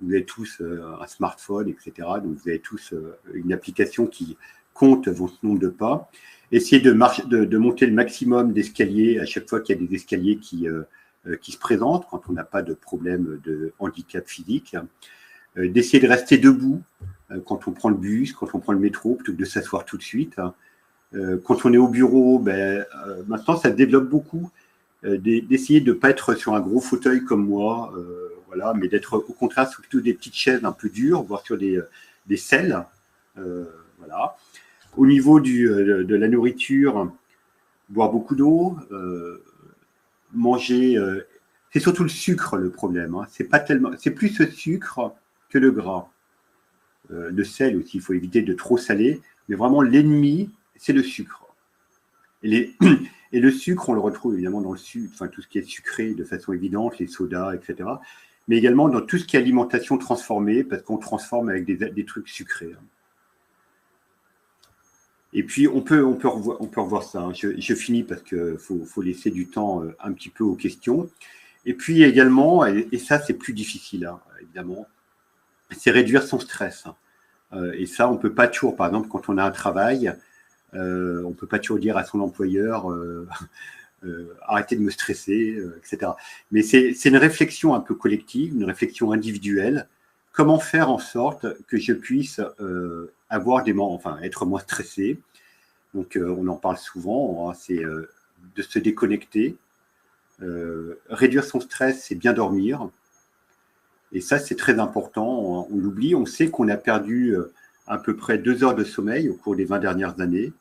Vous avez tous un smartphone, etc. Donc, vous avez tous une application qui compte votre nombre de pas. Essayez de monter le maximum d'escaliers à chaque fois qu'il y a des escaliers qui se présentent, quand on n'a pas de problème de handicap physique. D'essayer de rester debout quand on prend le bus, quand on prend le métro, plutôt que de s'asseoir tout de suite. Quand on est au bureau, maintenant, ça développe beaucoup. D'essayer de ne pas être sur un gros fauteuil comme moi, mais d'être au contraire sur plutôt des petites chaises un peu dures, voire sur des selles. Voilà. Au niveau de la nourriture, boire beaucoup d'eau, manger. C'est surtout le sucre le problème. C'est plus le sucre que le gras. Le sel aussi, il faut éviter de trop saler, mais vraiment l'ennemi, c'est le sucre. Et le sucre, on le retrouve évidemment dans le sucre, enfin tout ce qui est sucré de façon évidente, les sodas, etc. Mais également dans tout ce qui est alimentation transformée, parce qu'on transforme avec des trucs sucrés. Et puis on peut revoir ça. Je finis parce qu'il faut laisser du temps un petit peu aux questions. Et puis également, et ça c'est plus difficile, évidemment, c'est réduire son stress. Et ça, on ne peut pas toujours, par exemple, quand on a un travail, on ne peut pas toujours dire à son employeur arrêtez de me stresser, etc. Mais c'est une réflexion un peu collective, une réflexion individuelle. Comment faire en sorte que je puisse être moins stressé. Donc, on en parle souvent, c'est de se déconnecter. Réduire son stress, c'est bien dormir. Et ça, c'est très important. On l'oublie. On sait qu'on a perdu à peu près 2 heures de sommeil au cours des 20 dernières années,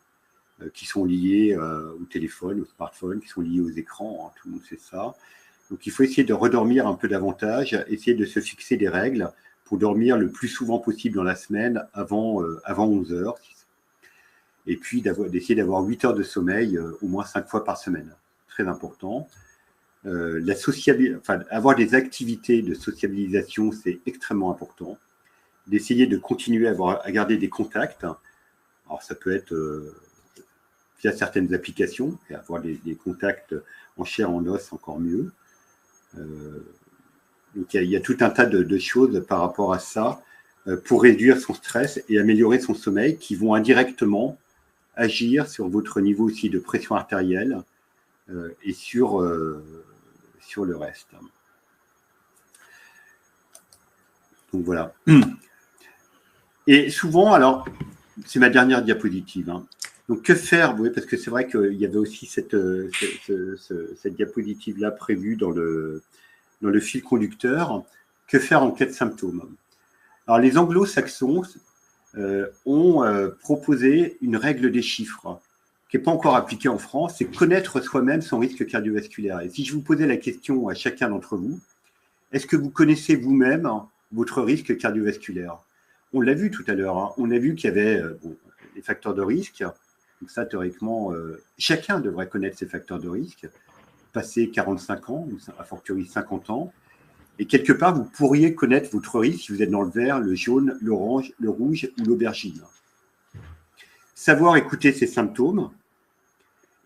qui sont liées au téléphone, au smartphone, qui sont liées aux écrans, hein, tout le monde sait ça. Donc il faut essayer de redormir un peu davantage, essayer de se fixer des règles pour dormir le plus souvent possible dans la semaine avant 11 heures. Et puis d'essayer d'avoir 8 heures de sommeil au moins 5 fois par semaine. Très important. Avoir des activités de sociabilisation, c'est extrêmement important. D'essayer de continuer à garder des contacts. Alors ça peut être via certaines applications, et avoir des contacts en chair, en os, encore mieux. Donc il y a tout un tas de choses par rapport à ça pour réduire son stress et améliorer son sommeil qui vont indirectement agir sur votre niveau aussi de pression artérielle et sur le reste. Donc voilà. Et souvent, alors, c'est ma dernière diapositive. Hein. Donc que faire? Oui, parce que c'est vrai qu'il y avait aussi cette diapositive-là prévue dans le fil conducteur. Que faire en cas de symptômes? Alors les anglo-saxons ont proposé une règle des chiffres qui n'est pas encore appliquée en France, c'est connaître soi-même son risque cardiovasculaire. Et si je vous posais la question à chacun d'entre vous, est-ce que vous connaissez vous-même votre risque cardiovasculaire? On l'a vu tout à l'heure, hein. On a vu qu'il y avait des facteurs de risque. Donc ça, théoriquement, chacun devrait connaître ses facteurs de risque, passer 45 ans, ou a fortiori 50 ans. Et quelque part, vous pourriez connaître votre risque si vous êtes dans le vert, le jaune, l'orange, le rouge ou l'aubergine. Savoir écouter ses symptômes.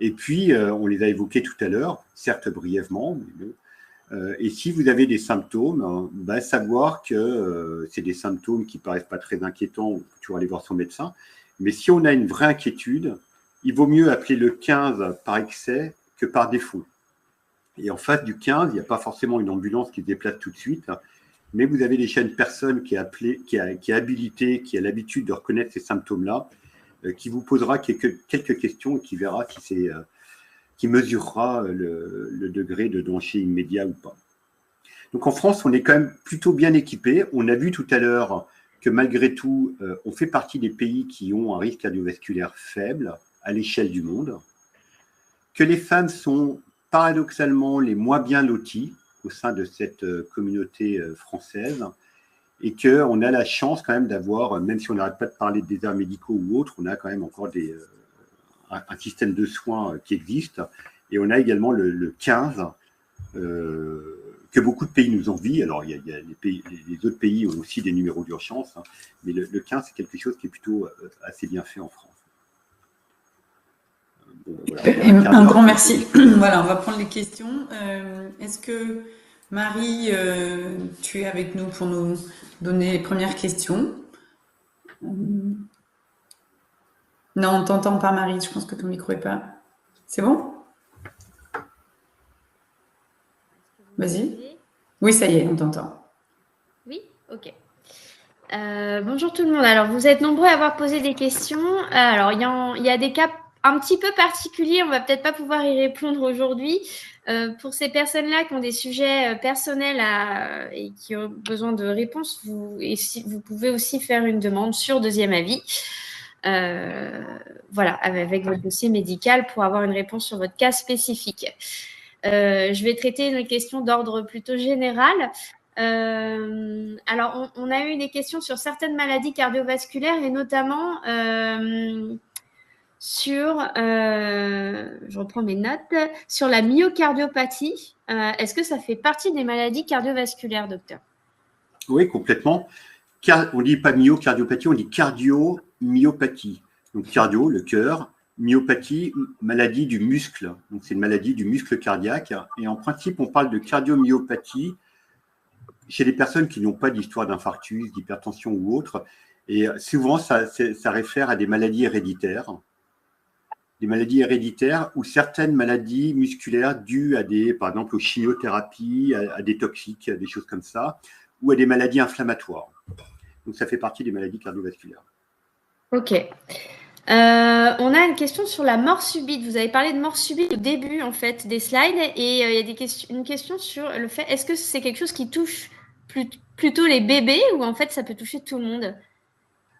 Et puis, on les a évoqués tout à l'heure, certes brièvement. Et si vous avez des symptômes, savoir que c'est des symptômes qui ne paraissent pas très inquiétants, on peut toujours aller voir son médecin. Mais si on a une vraie inquiétude, il vaut mieux appeler le 15 par excès que par défaut. Et en face du 15, il n'y a pas forcément une ambulance qui se déplace tout de suite, mais vous avez déjà une personne qui est habilitée, qui a l'habitude de reconnaître ces symptômes-là, qui vous posera quelques questions et qui verra si qui mesurera le degré de danger immédiat ou pas. Donc en France, on est quand même plutôt bien équipé. On a vu tout à l'heure que malgré tout, on fait partie des pays qui ont un risque cardiovasculaire faible à l'échelle du monde, que les femmes sont paradoxalement les moins bien lotis au sein de cette communauté française et qu'on a la chance quand même d'avoir, même si on n'arrête pas de parler de déserts médicaux ou autres, on a quand même encore un système de soins qui existe et on a également le 15 que beaucoup de pays nous envient. Alors, il y a les autres pays ont aussi des numéros d'urgence, hein, mais le 15, c'est quelque chose qui est plutôt assez bien fait en France. Voilà, un grand merci. Voilà, on va prendre les questions. Est-ce que Marie, tu es avec nous pour nous donner les premières questions? Non, on ne t'entend pas, Marie. Je pense que ton micro n'est pas... C'est bon? Vas-y. Oui, ça y est, on t'entend. Oui, ok. Bonjour tout le monde. Alors, vous êtes nombreux à avoir posé des questions. Alors, il y a des cas un petit peu particuliers. On va peut-être pas pouvoir y répondre aujourd'hui. Pour ces personnes-là qui ont des sujets personnels et qui ont besoin de réponses, vous pouvez aussi faire une demande sur deuxième avis. Voilà, avec votre dossier médical pour avoir une réponse sur votre cas spécifique. Je vais traiter une question d'ordre plutôt général. Alors, on a eu des questions sur certaines maladies cardiovasculaires et notamment sur, je reprends mes notes, sur la myocardiopathie. Est-ce que ça fait partie des maladies cardiovasculaires, docteur? Oui, complètement. On ne dit pas myocardiopathie, on dit cardiomyopathie. Donc cardio, le cœur, myopathie, maladie du muscle. Donc c'est une maladie du muscle cardiaque. Et en principe, on parle de cardiomyopathie chez les personnes qui n'ont pas d'histoire d'infarctus, d'hypertension ou autre. Et souvent, ça réfère à des maladies héréditaires. Des maladies héréditaires ou certaines maladies musculaires dues à par exemple, aux chimiothérapies, à des toxiques, à des choses comme ça, ou à des maladies inflammatoires. Donc, ça fait partie des maladies cardiovasculaires. Ok. On a une question sur la mort subite. Vous avez parlé de mort subite au début, en fait, des slides. Et il y a une question sur le fait, est-ce que c'est quelque chose qui touche plutôt les bébés ou en fait, ça peut toucher tout le monde?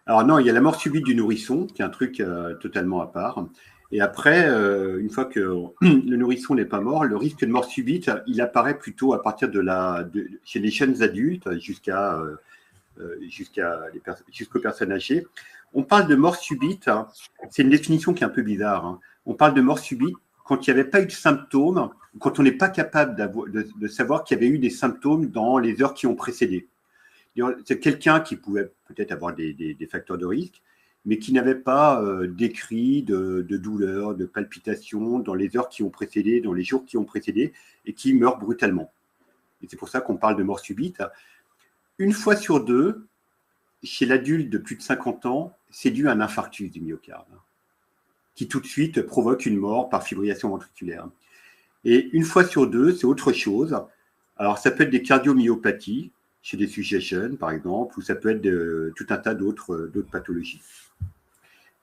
Alors non, il y a la mort subite du nourrisson, qui est un truc totalement à part. Et après, une fois que le nourrisson n'est pas mort, le risque de mort subite, il apparaît plutôt à partir chez les jeunes adultes jusqu'aux personnes âgées. On parle de mort subite, hein, c'est une définition qui est un peu bizarre. Hein. On parle de mort subite quand il n'y avait pas eu de symptômes, quand on n'est pas capable de savoir qu'il y avait eu des symptômes dans les heures qui ont précédé. C'est quelqu'un qui pouvait peut-être avoir des facteurs de risque, mais qui n'avait pas d'écrit de douleur, de palpitation dans les heures qui ont précédé, dans les jours qui ont précédé, et qui meurt brutalement. Et c'est pour ça qu'on parle de mort subite. Une fois sur deux, chez l'adulte de plus de 50 ans, c'est dû à un infarctus du myocarde, qui tout de suite provoque une mort par fibrillation ventriculaire. Et une fois sur deux, c'est autre chose. Alors, ça peut être des cardiomyopathies, chez des sujets jeunes, par exemple, ou ça peut être tout un tas d'autres pathologies.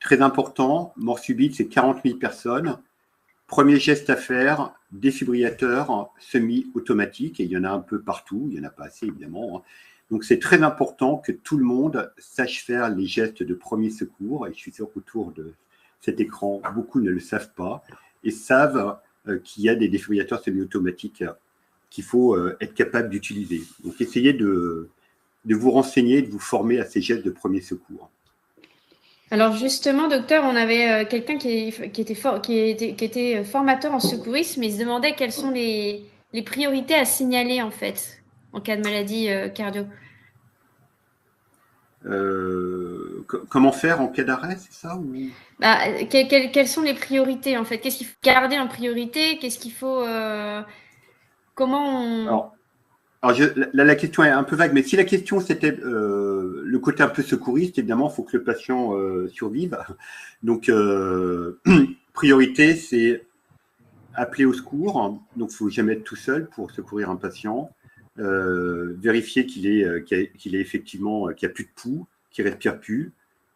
Très important, mort subite, c'est 40 000 personnes. Premier geste à faire, défibrillateur semi-automatique, et il y en a un peu partout, il n'y en a pas assez évidemment. Donc c'est très important que tout le monde sache faire les gestes de premier secours, et je suis sûr qu'autour de cet écran, beaucoup ne le savent pas, et savent qu'il y a des défibrillateurs semi-automatiques qu'il faut être capable d'utiliser. Donc, essayez de vous renseigner, de vous former à ces gestes de premier secours. Alors, justement, docteur, on avait quelqu'un qui était formateur en secourisme, mais il se demandait quelles sont les priorités à signaler, en fait, en cas de maladie cardio. Comment faire en cas d'arrêt, c'est ça ou... Quelles sont les priorités, en fait? Qu'est-ce qu'il faut garder en priorité? Qu'est-ce qu'il faut... comment on... Alors la question est un peu vague, mais si la question c'était le côté un peu secouriste, évidemment, il faut que le patient survive. Donc, priorité, c'est appeler au secours. Donc, il ne faut jamais être tout seul pour secourir un patient. Vérifier qu'il est effectivement, qu'il n'y a plus de pouls, qu'il ne respire plus.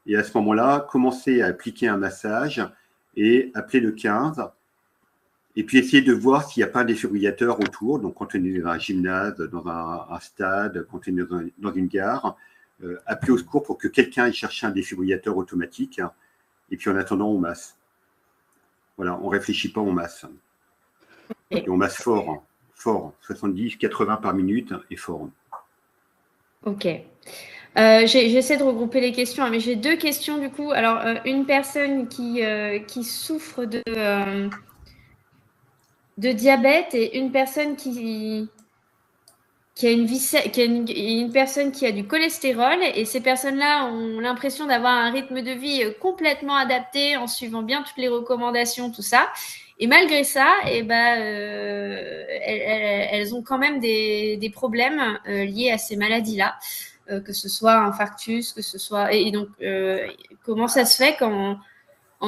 Et à ce moment-là, commencer à appliquer un massage et appeler le 15. Et puis essayer de voir s'il n'y a pas un défibrillateur autour. Donc, quand on est dans un gymnase, dans un stade, quand on est dans une gare, appeler au secours pour que quelqu'un aille chercher un défibrillateur automatique. Et puis, en attendant, on masse. Voilà, on ne réfléchit pas, on masse. Et on masse fort, 70, 80 par minute et fort. Ok. J'essaie de regrouper les questions, mais j'ai deux questions du coup. Alors, une personne qui souffre de diabète et une personne qui a une personne qui a du cholestérol, et ces personnes-là ont l'impression d'avoir un rythme de vie complètement adapté en suivant bien toutes les recommandations, tout ça. Et malgré ça, elles ont quand même des problèmes liés à ces maladies-là, que ce soit infarctus, que ce soit... Et donc, comment ça se fait qu'en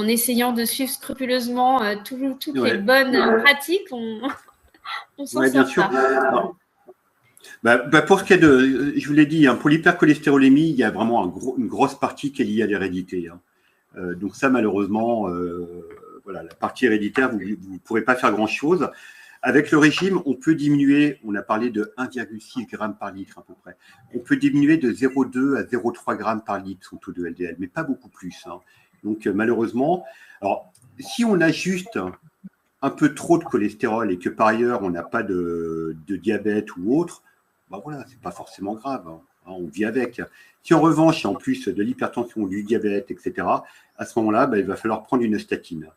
essayant de suivre scrupuleusement toutes les bonnes pratiques, on s'en sort sûr. pas. Pour ce qui est je vous l'ai dit, hein, pour l'hypercholestérolémie, il y a vraiment une grosse partie qui est liée à l'hérédité. Hein. Donc ça, malheureusement, voilà, la partie héréditaire, vous ne pourrez pas faire grand-chose. Avec le régime, on peut diminuer, on a parlé de 1,6 g par litre à peu près. On peut diminuer de 0,2 à 0,3 g par litre son taux de LDL, mais pas beaucoup plus. Hein. Donc malheureusement, alors si on a juste un peu trop de cholestérol et que par ailleurs on n'a pas de diabète ou autre, voilà, c'est pas forcément grave. Hein. On vit avec. Si en revanche, il y a en plus de l'hypertension, du diabète, etc., à ce moment-là, il va falloir prendre une statine.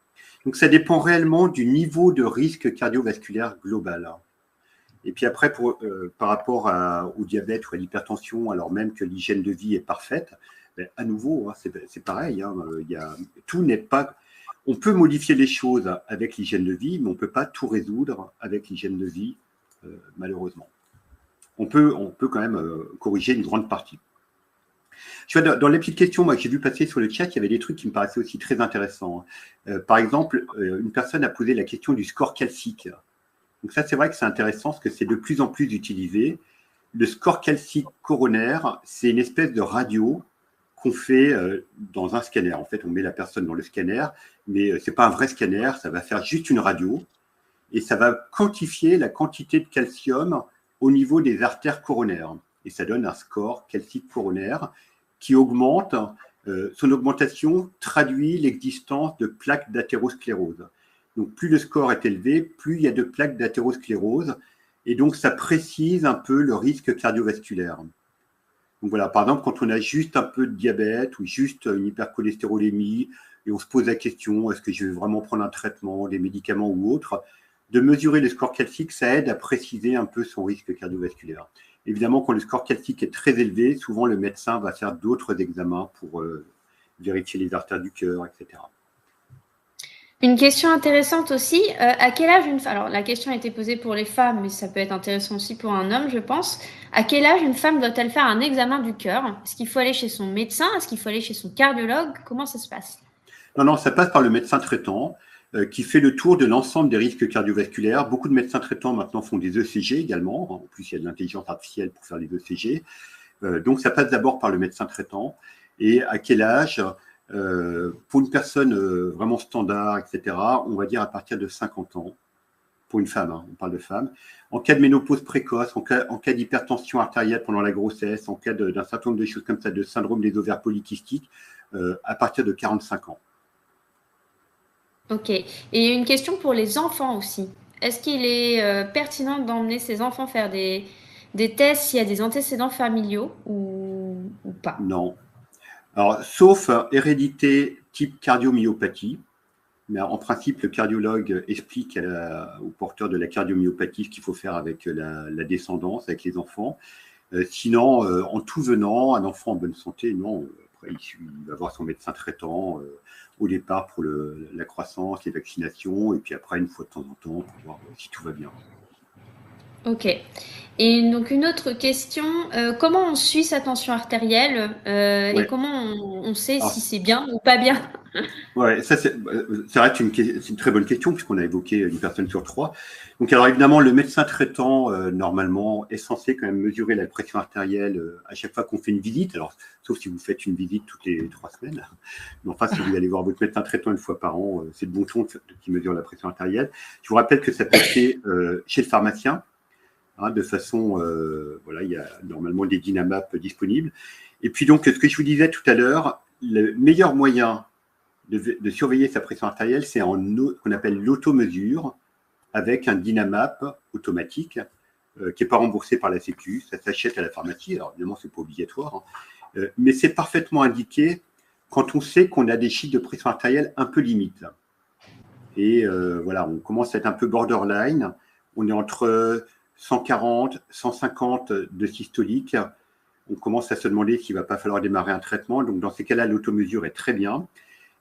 Donc, ça dépend réellement du niveau de risque cardiovasculaire global. Et puis après, par rapport au diabète ou à l'hypertension, alors même que l'hygiène de vie est parfaite, à nouveau, hein, c'est pareil. Hein, tout n'est pas... On peut modifier les choses avec l'hygiène de vie, mais on ne peut pas tout résoudre avec l'hygiène de vie, malheureusement. On peut quand même corriger une grande partie. Tu vois, dans les petites questions moi, que j'ai vu passer sur le chat, il y avait des trucs qui me paraissaient aussi très intéressants. Par exemple, une personne a posé la question du score calcique. Donc ça, c'est vrai que c'est intéressant parce que c'est de plus en plus utilisé. Le score calcique coronaire, c'est une espèce de radio qu'on fait dans un scanner. En fait, on met la personne dans le scanner, mais ce n'est pas un vrai scanner, ça va faire juste une radio et ça va quantifier la quantité de calcium au niveau des artères coronaires. Et ça donne un score calcique coronaire qui augmente son augmentation traduit l'existence de plaques d'athérosclérose. Donc, plus le score est élevé, plus il y a de plaques d'athérosclérose. Et donc, ça précise un peu le risque cardiovasculaire. Donc voilà, par exemple, quand on a juste un peu de diabète ou juste une hypercholestérolémie, et on se pose la question, est-ce que je vais vraiment prendre un traitement, des médicaments ou autre, de mesurer le score calcique, ça aide à préciser un peu son risque cardiovasculaire. Évidemment, quand le score calcique est très élevé, souvent le médecin va faire d'autres examens pour vérifier les artères du cœur, etc. Une question intéressante aussi, à quel âge une femme, alors la question a été posée pour les femmes, mais ça peut être intéressant aussi pour un homme, je pense. À quel âge une femme doit-elle faire un examen du cœur? Est-ce qu'il faut aller chez son médecin? Est-ce qu'il faut aller chez son cardiologue? Comment ça se passe? Non, ça passe par le médecin traitant qui fait le tour de l'ensemble des risques cardiovasculaires. Beaucoup de médecins traitants maintenant font des ECG également. En plus, il y a de l'intelligence artificielle pour faire les ECG. Donc, ça passe d'abord par le médecin traitant. Et à quel âge pour une personne vraiment standard, etc., on va dire à partir de 50 ans. Pour une femme, on parle de femme. En cas de ménopause précoce, en cas d'hypertension artérielle pendant la grossesse, en cas d'un certain nombre de choses comme ça, de syndrome des ovaires polykystiques, à partir de 45 ans. Ok. Et une question pour les enfants aussi. Est-ce qu'il est pertinent d'emmener ses enfants faire des tests s'il y a des antécédents familiaux ou pas? Non. Alors, sauf hérédité type cardiomyopathie, mais en principe, le cardiologue explique aux porteurs de la cardiomyopathie ce qu'il faut faire avec la descendance, avec les enfants. Sinon, en tout venant, un enfant en bonne santé, non. Après, il va voir son médecin traitant au départ pour la croissance, les vaccinations, et puis après, une fois de temps en temps, pour voir si tout va bien. Ok. Et donc une autre question, comment on suit sa tension artérielle Ouais. et comment on sait Alors, si c'est bien ou pas bien? Ouais, ça c'est vrai que c'est une très bonne question puisqu'on a évoqué une personne sur 3. Donc alors évidemment le médecin traitant normalement est censé quand même mesurer la pression artérielle à chaque fois qu'on fait une visite. Alors sauf si vous faites une visite toutes les 3 semaines. Mais enfin si vous allez voir votre médecin traitant une fois par an, c'est de bon ton qui mesure la pression artérielle. Je vous rappelle que ça peut être fait chez le pharmacien. De façon, voilà, il y a normalement des Dynamap disponibles. Et puis donc, ce que je vous disais tout à l'heure, le meilleur moyen de surveiller sa pression artérielle, c'est ce qu'on appelle l'automesure avec un Dynamap automatique qui n'est pas remboursé par la Sécu. Ça s'achète à la pharmacie. Alors évidemment, ce n'est pas obligatoire, mais c'est parfaitement indiqué quand on sait qu'on a des chiffres de pression artérielle un peu limites. Et voilà, on commence à être un peu borderline. On est entre 140, 150 de systolique, on commence à se demander s'il ne va pas falloir démarrer un traitement. Donc, dans ces cas-là, l'automesure est très bien.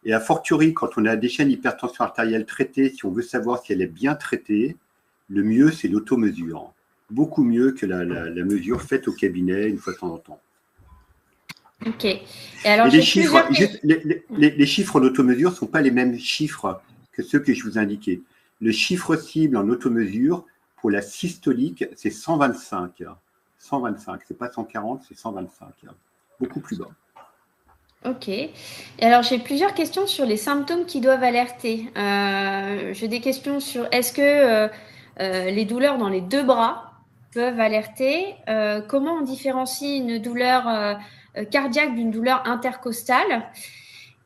Et a fortiori, quand on a des chaînes d'hypertension artérielle traitées, si on veut savoir si elle est bien traitée, le mieux, c'est l'automesure. Beaucoup mieux que la mesure faite au cabinet une fois de temps en temps. Ok. Et alors, les chiffres en automesure ne sont pas les mêmes chiffres que ceux que je vous indiquais. Le chiffre cible en automesure, pour la systolique, c'est 125. 125, c'est pas 140, c'est 125. Beaucoup plus bas. Ok. Et alors, j'ai plusieurs questions sur les symptômes qui doivent alerter. J'ai des questions sur est-ce que les douleurs dans les 2 bras peuvent alerter? Comment on différencie une douleur cardiaque d'une douleur intercostale?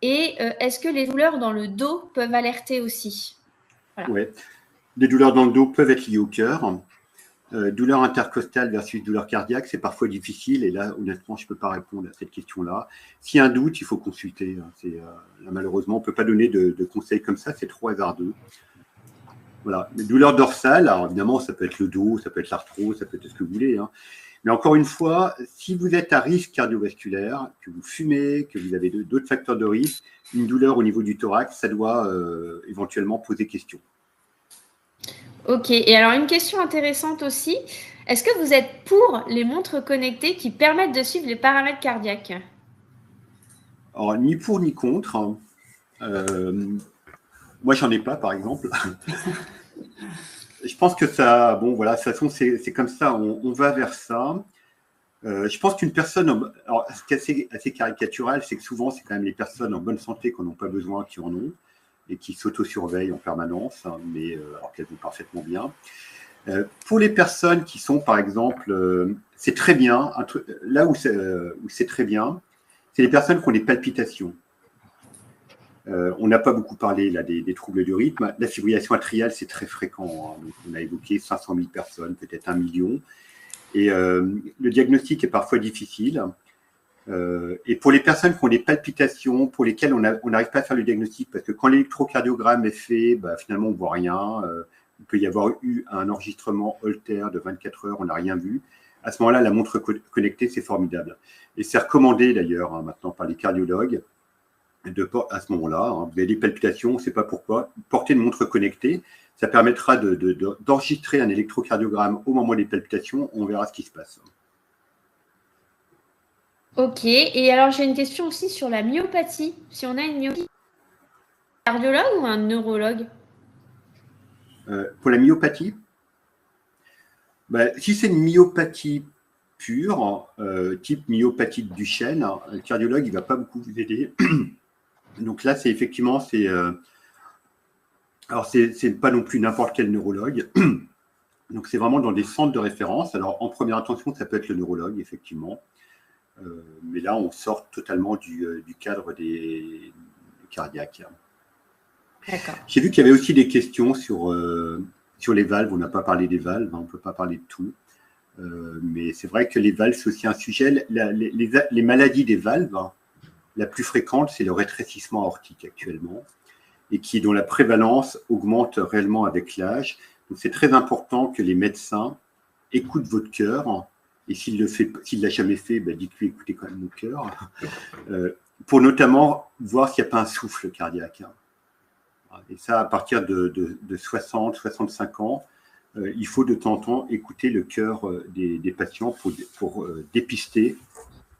Et est-ce que les douleurs dans le dos peuvent alerter aussi? Voilà. Oui. Les douleurs dans le dos peuvent être liées au cœur. Douleur intercostale versus douleur cardiaque, c'est parfois difficile. Et là, honnêtement, je ne peux pas répondre à cette question-là. S'il y a un doute, il faut consulter. Là, malheureusement, on ne peut pas donner de conseils comme ça. C'est trop hasardeux. Voilà. Les douleurs dorsales, alors évidemment, ça peut être le dos, ça peut être l'arthrose, ça peut être ce que vous voulez. Mais encore une fois, si vous êtes à risque cardiovasculaire, que vous fumez, que vous avez d'autres facteurs de risque, une douleur au niveau du thorax, ça doit éventuellement poser question. Ok, et alors une question intéressante aussi, est-ce que vous êtes pour les montres connectées qui permettent de suivre les paramètres cardiaques? Alors, ni pour ni contre. Moi, j'en ai pas, par exemple. Je pense que ça, bon, voilà, de toute façon, c'est comme ça, on va vers ça. Je pense qu'une personne, alors, ce qui est assez caricatural, c'est que souvent, c'est quand même les personnes en bonne santé qui n'en ont pas besoin, qui en ont, et qui s'auto-surveillent en permanence, mais alors qu'elles vont parfaitement bien. Pour les personnes qui sont, par exemple, c'est très bien, là où c'est très bien, c'est les personnes qui ont des palpitations. On n'a pas beaucoup parlé là, des troubles du rythme. La fibrillation atriale, c'est très fréquent. Hein. Donc, on a évoqué 500 000 personnes, peut-être 1 million. Et le diagnostic est parfois difficile. Et pour les personnes qui ont des palpitations, pour lesquelles on n'arrive pas à faire le diagnostic, parce que quand l'électrocardiogramme est fait, finalement, on ne voit rien. Il peut y avoir eu un enregistrement Holter de 24 heures, on n'a rien vu. À ce moment-là, la montre connectée, c'est formidable. Et c'est recommandé d'ailleurs maintenant par les cardiologues. À ce moment-là, vous avez des palpitations, on ne sait pas pourquoi, portez une montre connectée, ça permettra d'enregistrer un électrocardiogramme au moment des palpitations, on verra ce qui se passe. Ok, et alors j'ai une question aussi sur la myopathie. Si on a une myopathie, un cardiologue ou un neurologue? Pour la myopathie, si c'est une myopathie pure, type myopathie de Duchenne, le cardiologue il ne va pas beaucoup vous aider. Donc là, c'est effectivement, alors c'est pas non plus n'importe quel neurologue. Donc c'est vraiment dans des centres de référence. Alors en première intention, ça peut être le neurologue, effectivement. Mais là, on sort totalement du cadre des cardiaques. D'accord. J'ai vu qu'il y avait aussi des questions sur les valves. On n'a pas parlé des valves, on ne peut pas parler de tout. Mais c'est vrai que les valves, c'est aussi un sujet. Les maladies des valves, la plus fréquente, c'est le rétrécissement aortique actuellement, et dont la prévalence augmente réellement avec l'âge. Donc c'est très important que les médecins écoutent votre cœur, et s'il ne l'a jamais fait, dites-lui écoutez quand même mon cœur, pour notamment voir s'il n'y a pas un souffle cardiaque. Et ça, à partir de 60, 65 ans, il faut de temps en temps écouter le cœur des patients pour dépister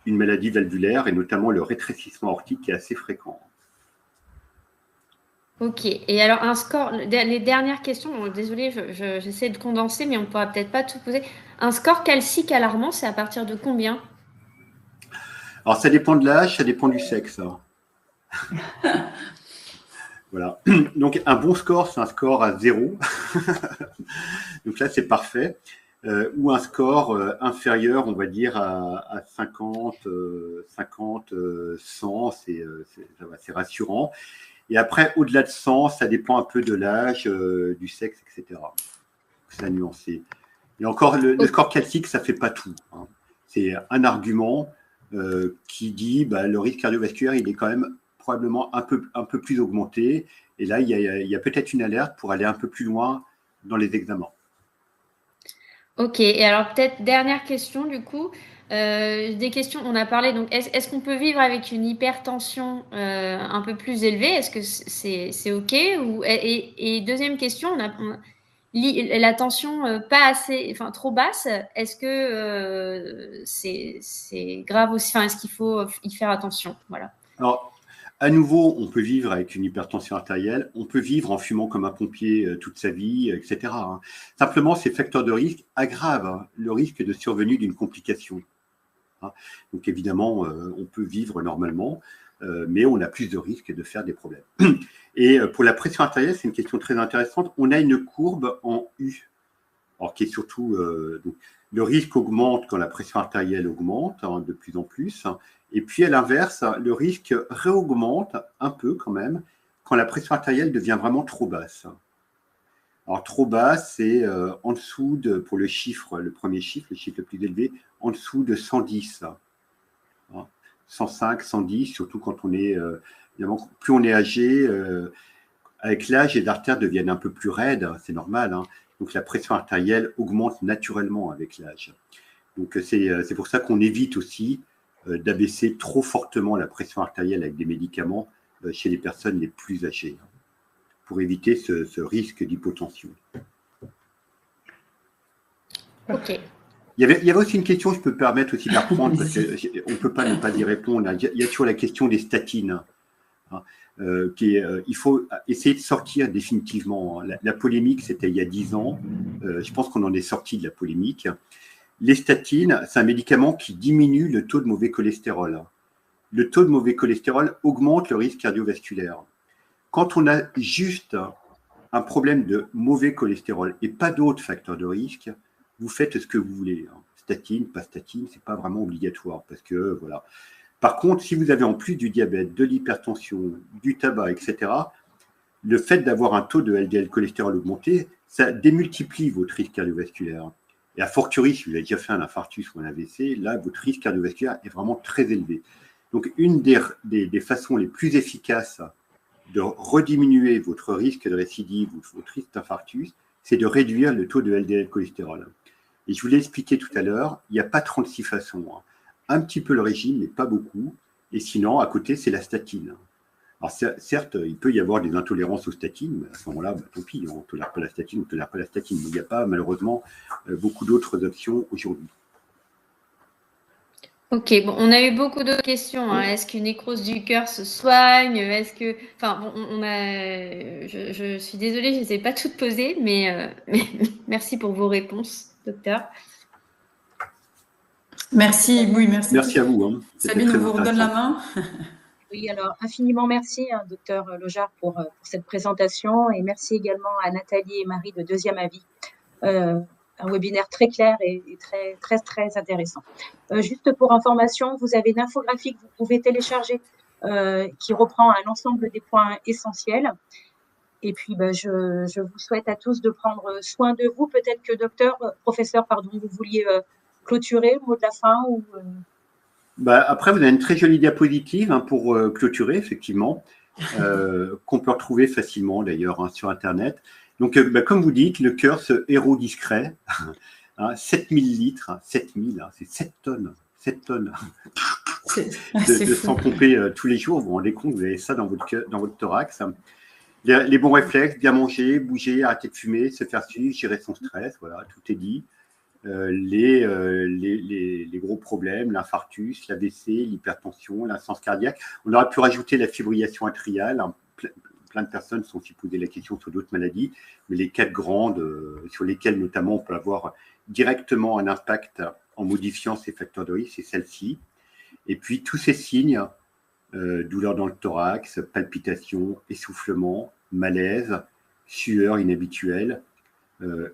une maladie valvulaire et notamment le rétrécissement aortique qui est assez fréquent. Ok, et alors un score, les dernières questions, bon, désolée, j'essaie de condenser, mais on ne pourra peut-être pas tout poser. Un score calcique alarmant, c'est à partir de combien? Alors ça dépend de l'âge, ça dépend du sexe. Voilà. Donc un bon score, c'est un score à 0. Donc là, c'est parfait. Ou un score inférieur, on va dire, à 50, 100, c'est rassurant. Et après, au-delà de 100, ça dépend un peu de l'âge, du sexe, etc. C'est à nuancer. Et encore, le score calcique, ça ne fait pas tout. Hein. C'est un argument qui dit le risque cardiovasculaire, il est quand même probablement un peu plus augmenté. Et là, il y a peut-être une alerte pour aller un peu plus loin dans les examens. Ok, et alors peut-être dernière question du coup. Des questions, on a parlé, donc est-ce qu'on peut vivre avec une hypertension un peu plus élevée? Est-ce que c'est ok et deuxième question, la tension pas assez, enfin trop basse, est-ce que c'est grave aussi? Enfin, est-ce qu'il faut y faire attention? Voilà. Alors, à nouveau, on peut vivre avec une hypertension artérielle, on peut vivre en fumant comme un pompier toute sa vie, etc. Hein. Simplement, ces facteurs de risque aggravent le risque de survenue d'une complication. Hein. Donc évidemment, on peut vivre normalement, mais on a plus de risques de faire des problèmes. Et pour la pression artérielle, c'est une question très intéressante. On a une courbe en U, alors qui est surtout donc, le risque augmente quand la pression artérielle augmente de plus en plus. Et puis, à l'inverse, le risque réaugmente un peu quand même quand la pression artérielle devient vraiment trop basse. Alors, trop basse, c'est en dessous pour le premier chiffre, le chiffre le plus élevé, en dessous de 110. 105, 110, surtout quand on est, évidemment, plus on est âgé, avec l'âge, les artères deviennent un peu plus raides, c'est normal. Hein. Donc, la pression artérielle augmente naturellement avec l'âge. Donc, c'est pour ça qu'on évite aussi d'abaisser trop fortement la pression artérielle avec des médicaments chez les personnes les plus âgées, hein, pour éviter ce risque d'hypotension. Ok. Il y avait aussi une question, je peux me permettre aussi de la reprendre, parce qu'on ne peut pas ne pas y répondre. Il y a toujours la question des statines. Hein, il faut essayer de sortir définitivement. La polémique, c'était il y a 10 ans. Je pense qu'on en est sorti de la polémique. Les statines, c'est un médicament qui diminue le taux de mauvais cholestérol. Le taux de mauvais cholestérol augmente le risque cardiovasculaire. Quand on a juste un problème de mauvais cholestérol et pas d'autres facteurs de risque, vous faites ce que vous voulez. Statine, pas statine, c'est pas vraiment obligatoire parce que voilà. Par contre, si vous avez en plus du diabète, de l'hypertension, du tabac, etc., le fait d'avoir un taux de LDL cholestérol augmenté, ça démultiplie votre risque cardiovasculaire. Et a fortiori, si vous avez déjà fait un infarctus ou un AVC, là, votre risque cardiovasculaire est vraiment très élevé. Donc, une des façons les plus efficaces de rediminuer votre risque de récidive ou votre risque d'infarctus, c'est de réduire le taux de LDL cholestérol. Et je vous l'ai expliqué tout à l'heure, il n'y a pas 36 façons. Un petit peu le régime, mais pas beaucoup. Et sinon, à côté, c'est la statine. Alors certes, il peut y avoir des intolérances aux statines, mais à ce moment-là, tant pis, on ne tolère pas la statine, on ne tolère pas la statine. Mais il n'y a pas, malheureusement, beaucoup d'autres options aujourd'hui. Ok, bon, on a eu beaucoup d'autres questions. Hein. Est-ce qu'une nécrose du cœur se soigne? Est-ce que, enfin, bon, je suis désolée, je ne les ai pas toutes posées, mais merci pour vos réponses, docteur. Merci, oui, merci. Merci à vous. Hein. Sabine, on vous redonne la main. Oui, alors infiniment merci, docteur Lojard, pour cette présentation, et merci également à Nathalie et Marie de Deuxième Avis. Un webinaire très clair et très, très, très intéressant. Juste pour information, vous avez une infographie que vous pouvez télécharger qui reprend un ensemble des points essentiels. Et puis, je vous souhaite à tous de prendre soin de vous. Peut-être que professeur, vous vouliez clôturer, mot de la fin ou après, vous avez une très jolie diapositive pour clôturer, effectivement, qu'on peut retrouver facilement d'ailleurs sur Internet. Donc, comme vous dites, le cœur, ce héros discret, 7000 litres, 7000, c'est 7 tonnes. 7 tonnes de sang pompé tous les jours. Vous vous rendez compte, vous avez ça dans votre thorax. Les bons réflexes, bien manger, bouger, arrêter de fumer, se faire suivre, gérer son stress, voilà, tout est dit. Les gros problèmes, l'infarctus, l'AVC, l'hypertension, l'insuffisance cardiaque. On aurait pu rajouter la fibrillation atriale. Plein de personnes sont aussi posées la question sur d'autres maladies, mais les 4 grandes sur lesquelles notamment on peut avoir directement un impact en modifiant ces facteurs de risque, c'est celle-ci. Et puis tous ces signes, douleur dans le thorax, palpitations, essoufflement, malaise, sueur inhabituelle,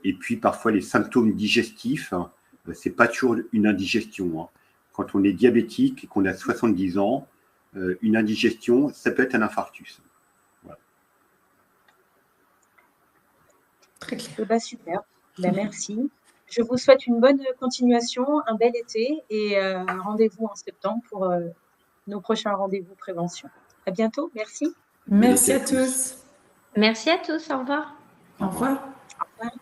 et puis parfois les symptômes digestifs, c'est pas toujours une indigestion. Hein. Quand on est diabétique et qu'on a 70 ans, une indigestion, ça peut être un infarctus. Voilà. Très clair. Super, merci. Je vous souhaite une bonne continuation, un bel été et rendez-vous en septembre pour nos prochains rendez-vous prévention. À bientôt, merci. Merci à tous. Merci à tous, au revoir. Au revoir. Au revoir.